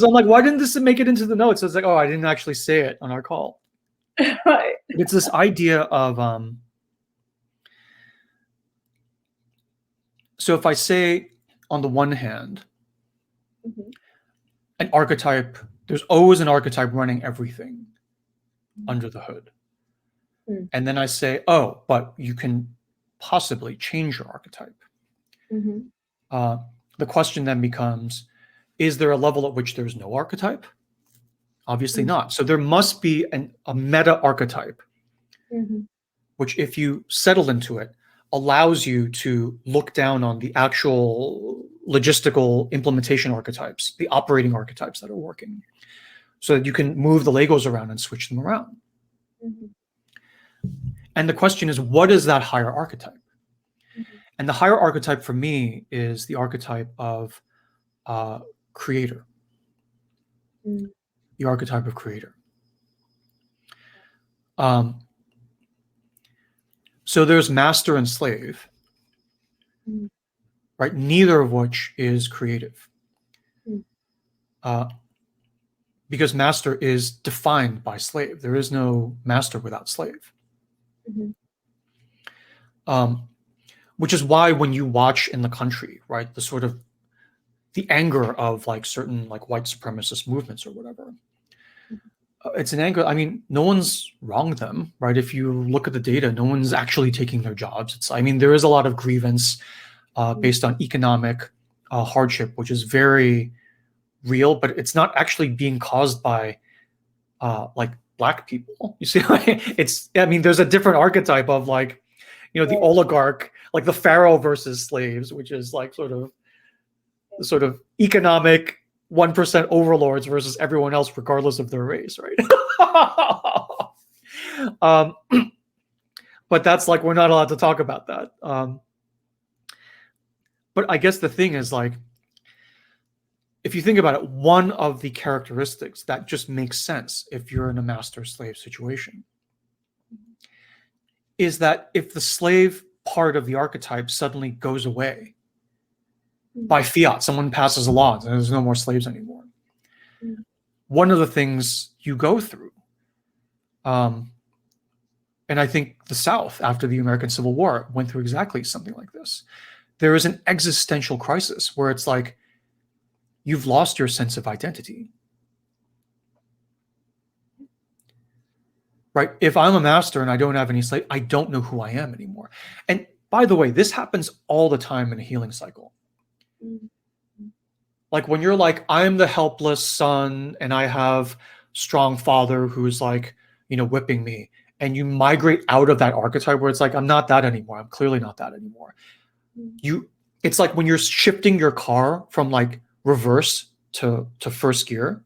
I'm like, why didn't this make it into the notes? It's like, oh, I didn't actually say it on our call. Right. It's this idea of so if I say on the one hand, an archetype, there's always an archetype running everything under the hood. And then I say, oh, but you can possibly change your archetype. The question then becomes, is there a level at which there's no archetype? Obviously not. So there must be a meta archetype, which if you settle into it, allows you to look down on the actual logistical implementation archetypes, the operating archetypes that are working, so that you can move the Legos around and switch them around. And the question is, what is that higher archetype? And the higher archetype for me is the archetype of creator. The archetype of creator. So there's master and slave, right? Neither of which is creative. Because master is defined by slave. There is no master without slave. which is why when you watch in the country, right, the sort of the anger of like certain like white supremacist movements or whatever, it's an anger. I mean, no one's wronged them, right? If you look at the data, no one's actually taking their jobs. It's, I mean, there is a lot of grievance based on economic hardship, which is very real, but it's not actually being caused by like Black people. You see, it's, I mean, there's a different archetype of like, you know, the oligarch, like the pharaoh versus slaves, which is like sort of economic 1% overlords versus everyone else, regardless of their race, right? But that's like, we're not allowed to talk about that. But I guess the thing is, like, if you think about it, one of the characteristics that just makes sense if you're in a master-slave situation is that if the slave part of the archetype suddenly goes away by fiat, someone passes a law and there's no more slaves anymore. One of the things you go through, and I think the South, after the American Civil War, went through exactly something like this. There is an existential crisis where it's like, you've lost your sense of identity. Right? If I'm a master and I don't have any slave, I don't know who I am anymore. And by the way, this happens all the time in a healing cycle. Like when you're like, I'm the helpless son and I have strong father who's like, you know, whipping me, and you migrate out of that archetype where it's like, I'm not that anymore. I'm clearly not that anymore. It's like when you're shifting your car from like reverse to first gear,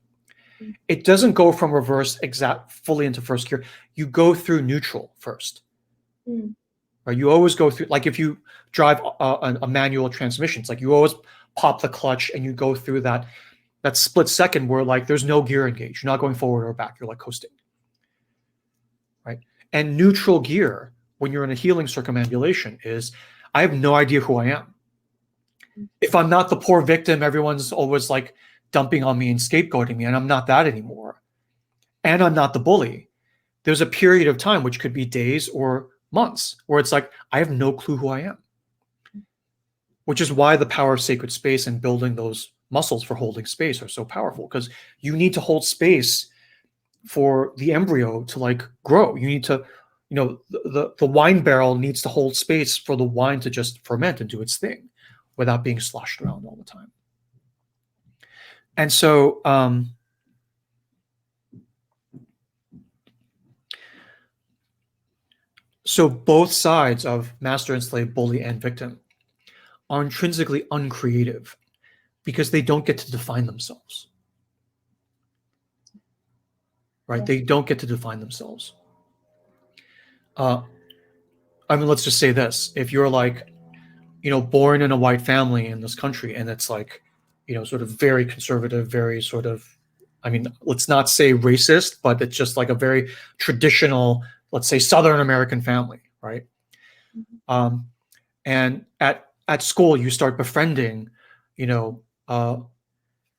it doesn't go from reverse fully into first gear. You go through neutral first. Right? You always go through, like if you drive a manual transmission, it's like you always pop the clutch and you go through that split second where like there's no gear engaged. You're not going forward or back. You're like coasting. Right? And neutral gear, when you're in a healing circumambulation, is I have no idea who I am. If I'm not the poor victim, everyone's always like dumping on me and scapegoating me, and I'm not that anymore. And I'm not the bully. There's a period of time, which could be days or months, where it's like, I have no clue who I am. Which is why the power of sacred space and building those muscles for holding space are so powerful, because you need to hold space for the embryo to like grow. You need to, you know, the wine barrel needs to hold space for the wine to just ferment and do its thing without being sloshed around all the time. And so, so both sides of master and slave, bully and victim, are intrinsically uncreative because they don't get to define themselves. Right? They don't get to define themselves. I mean, let's just say this. If you're like, you know, born in a white family in this country, and it's like, you know, sort of very conservative, very sort of, I mean, let's not say racist, but it's just like a very traditional, let's say Southern American family, right? And at school, you start befriending, you know,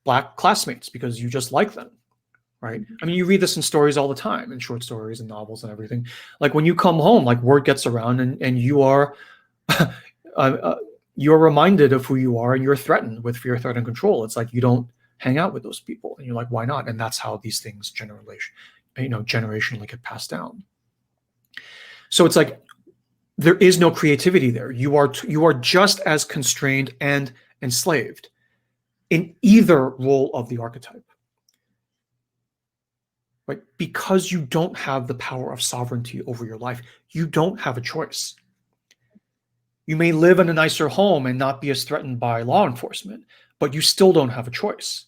Black classmates because you just like them, right? I mean, you read this in stories all the time, in short stories and novels and everything. Like when you come home, like word gets around and you are, you're reminded of who you are and you're threatened with fear, threat, and control. It's like you don't hang out with those people. And you're like, why not? And that's how these things generationally get passed down. So it's like, there is no creativity there. You are just as constrained and enslaved in either role of the archetype. Right? Because you don't have the power of sovereignty over your life. You don't have a choice. You may live in a nicer home and not be as threatened by law enforcement, but you still don't have a choice.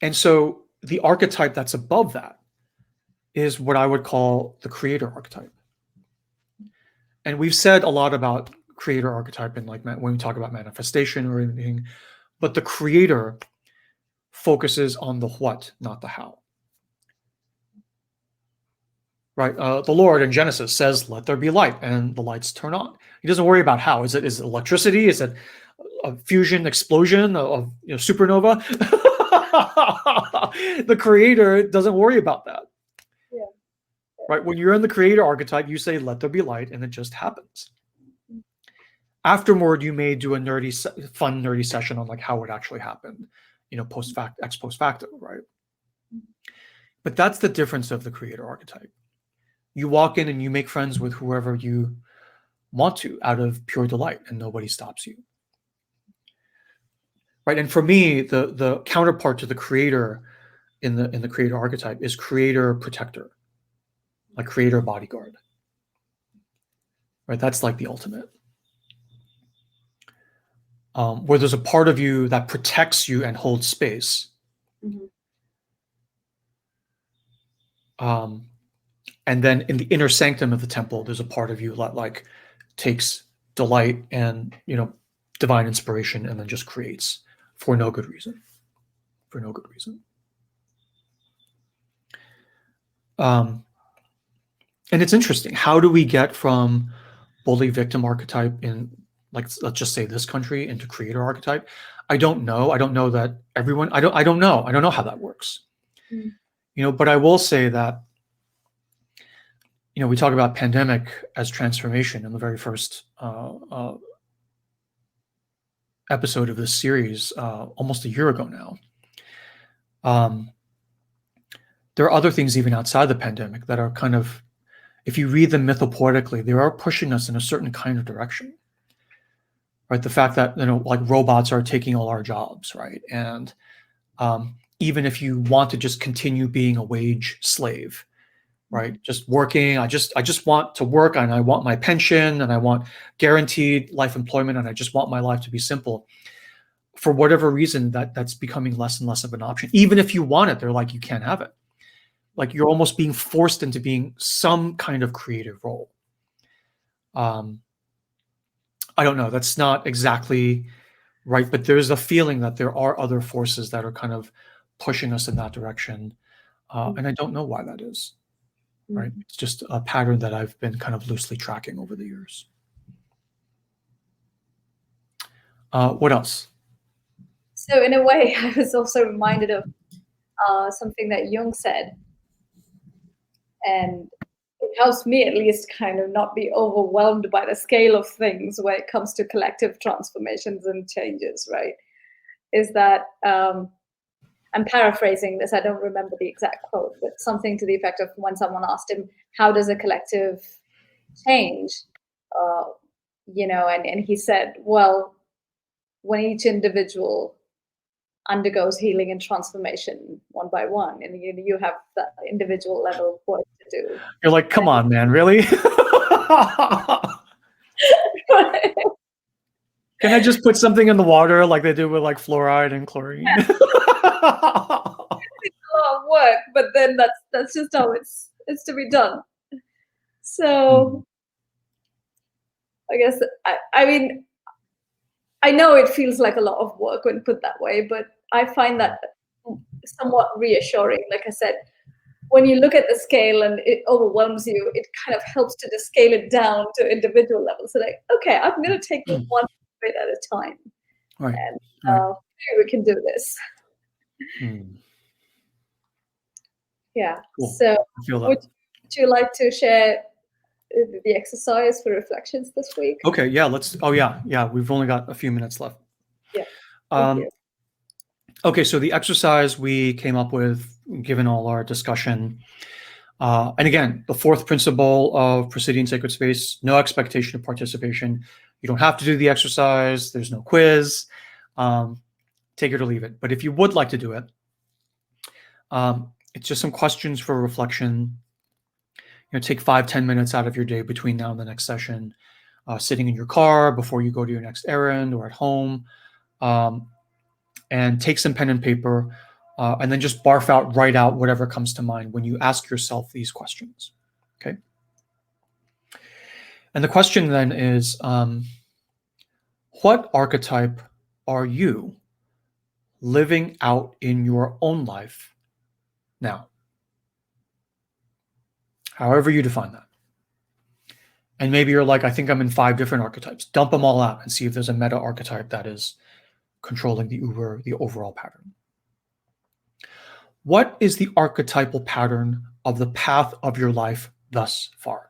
And so the archetype that's above that is what I would call the creator archetype. And we've said a lot about creator archetype and like when we talk about manifestation or anything, but the creator focuses on the what, not the how. Right? The Lord in Genesis says, let there be light, and the lights turn on. He doesn't worry about how. Is it electricity? Is it a fusion explosion of supernova? The creator doesn't worry about that. right? When you're in the creator archetype, you say, let there be light, and it just happens. Afterward, you may do a fun, nerdy session on like how it actually happened, ex post facto, right? But that's the difference of the creator archetype. You walk in and you make friends with whoever you want to out of pure delight, and nobody stops you. Right. And for me, the counterpart to the creator in the creator archetype is creator protector, like creator bodyguard. Right. That's like the ultimate. Where there's a part of you that protects you and holds space. Mm-hmm. And then in the inner sanctum of the temple, there's a part of you that like takes delight and, divine inspiration and then just creates for no good reason. For no good reason. And it's interesting. How do we get from bully victim archetype in, like, let's just say this country into creator archetype? I don't know. I don't know that everyone, I don't know. I don't know how that works. But I will say that, we talk about pandemic as transformation in the very first episode of this series, almost a year ago now. There are other things even outside the pandemic that are kind of, if you read them mythopoetically, they are pushing us in a certain kind of direction, right? The fact that, like robots are taking all our jobs, right? And even if you want to just continue being a wage slave, right? Just working, I just want to work, and I want my pension, and I want guaranteed life employment, and I just want my life to be simple. For whatever reason, that's becoming less and less of an option. Even if you want it, they're like, you can't have it. Like you're almost being forced into being some kind of creative role. I don't know. That's not exactly right, but there's a feeling that there are other forces that are kind of pushing us in that direction. And I don't know why that is, right? It's just a pattern that I've been kind of loosely tracking over the years. What else? So in a way, I was also reminded of something that Jung said. And it helps me at least kind of not be overwhelmed by the scale of things when it comes to collective transformations and changes, right? Is that, I'm paraphrasing this, I don't remember the exact quote, but something to the effect of when someone asked him, how does a collective change? And he said, well, when each individual undergoes healing and transformation one by one, and you have that individual level of work to do. You're like, come on, man, really? Can I just put something in the water like they do with like fluoride and chlorine? It's a lot of work, but then that's just how it's to be done. So I guess I mean I know it feels like a lot of work when put that way, but I find that somewhat reassuring. Like I said, when you look at the scale and it overwhelms you, it kind of helps to just scale it down to individual levels. So like, okay, I'm going to take this one bit at a time. Right. And maybe we can do this. Yeah. Cool. So would you like to share the exercise for reflections this week? Okay, yeah, we've only got a few minutes left. Yeah. Okay, so the exercise we came up with, given all our discussion, and again, the fourth principle of Presidian Sacred Space, no expectation of participation. You don't have to do the exercise. There's no quiz. Take it or leave it. But if you would like to do it, it's just some questions for reflection. Take 5-10 minutes out of your day between now and the next session, sitting in your car before you go to your next errand or at home, and take some pen and paper, and then just write out whatever comes to mind when you ask yourself these questions. Okay. And the question then is, what archetype are you living out in your own life now? However you define that. And maybe you're like, I think I'm in 5 different archetypes. Dump them all out and see if there's a meta archetype that is controlling the overall pattern. What is the archetypal pattern of the path of your life thus far?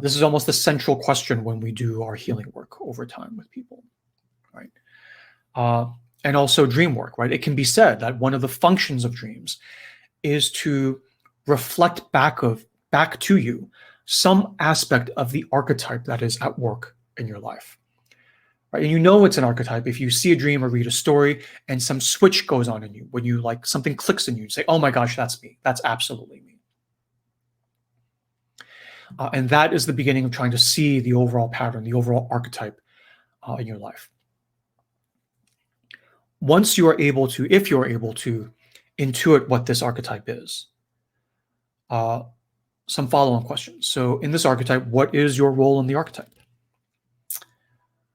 This is almost the central question when we do our healing work over time with people, right? And also dream work, right? It can be said that one of the functions of dreams is to reflect back to you some aspect of the archetype that is at work in your life. Right? And you know it's an archetype if you see a dream or read a story and some switch goes on in you, when you like something clicks in you, you say, oh my gosh, that's me. That's absolutely me. And that is the beginning of trying to see the overall pattern, the overall archetype in your life. Once you are able to, if you're able to intuit what this archetype is, some follow-on questions. So in this archetype, what is your role in the archetype?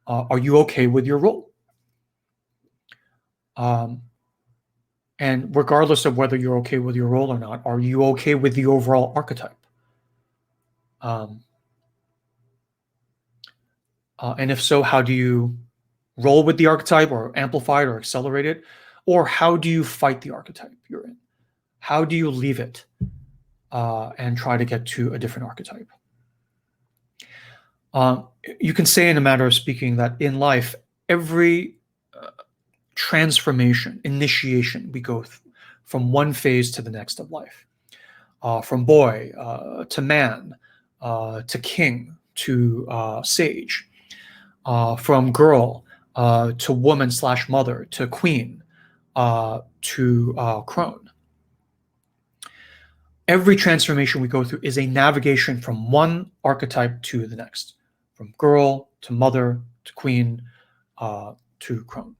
Are you okay with your role? And regardless of whether you're okay with your role or not, are you okay with the overall archetype? And if so, how do you roll with the archetype or amplify it or accelerate it? Or how do you fight the archetype you're in? How do you leave it and try to get to a different archetype? You can say in a matter of speaking that in life, every transformation, initiation, we go from one phase to the next of life. From boy to man, to king, to sage, from girl to woman / mother, to queen, to crone. Every transformation we go through is a navigation from one archetype to the next, from girl to mother to queen to crone.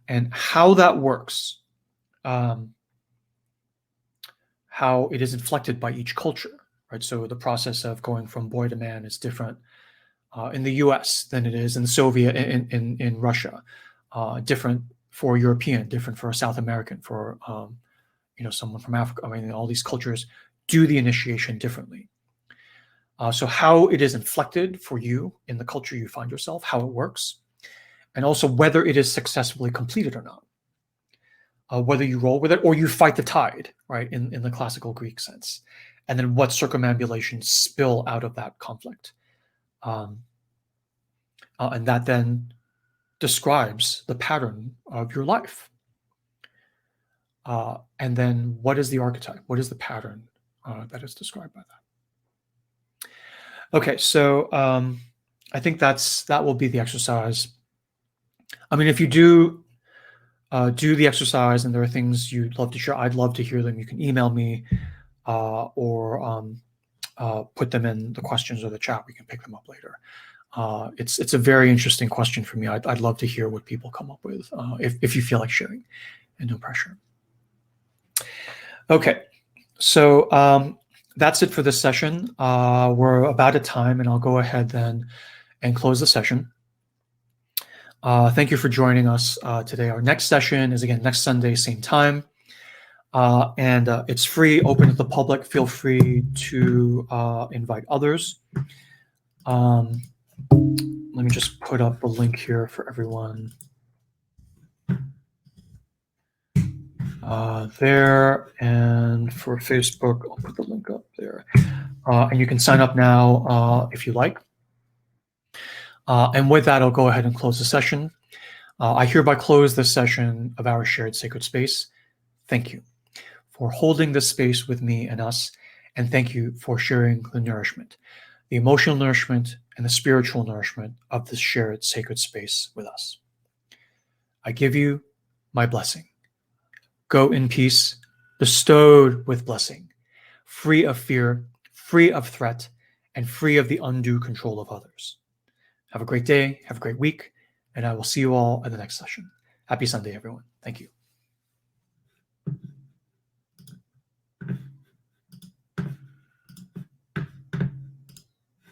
And how that works, how it is inflected by each culture, right? So the process of going from boy to man is different in the US than it is in the Soviet, in Russia, different for European, different for South American, for someone from Africa. I mean, all these cultures do the initiation differently. So how it is inflected for you in the culture you find yourself, how it works, and also whether it is successfully completed or not. Whether you roll with it or you fight the tide, right, in the classical Greek sense. And then what circumambulations spill out of that conflict. And that then describes the pattern of your life. And then what is the archetype? What is the pattern that is described by that? Okay, so I think that will be the exercise. I mean, if you do the exercise and there are things you'd love to share, I'd love to hear them. You can email me or put them in the questions or the chat. We can pick them up later. It's a very interesting question for me. I'd love to hear what people come up with if you feel like sharing, and no pressure. Okay, so that's it for this session. We're about at time, and I'll go ahead then and close the session. Thank you for joining us today. Our next session is again next Sunday, same time. And it's free, open to the public. Feel free to invite others. Let me just put up a link here for everyone. There, and for Facebook, I'll put the link up there. And you can sign up now if you like. And with that, I'll go ahead and close the session. I hereby close this session of our shared sacred space. Thank you for holding this space with me and us, and thank you for sharing the nourishment, the emotional nourishment and the spiritual nourishment of this shared sacred space with us. I give you my blessing. Go in peace, bestowed with blessing, free of fear, free of threat, and free of the undue control of others. Have a great day, have a great week, and I will see you all in the next session. Happy Sunday, everyone. Thank you.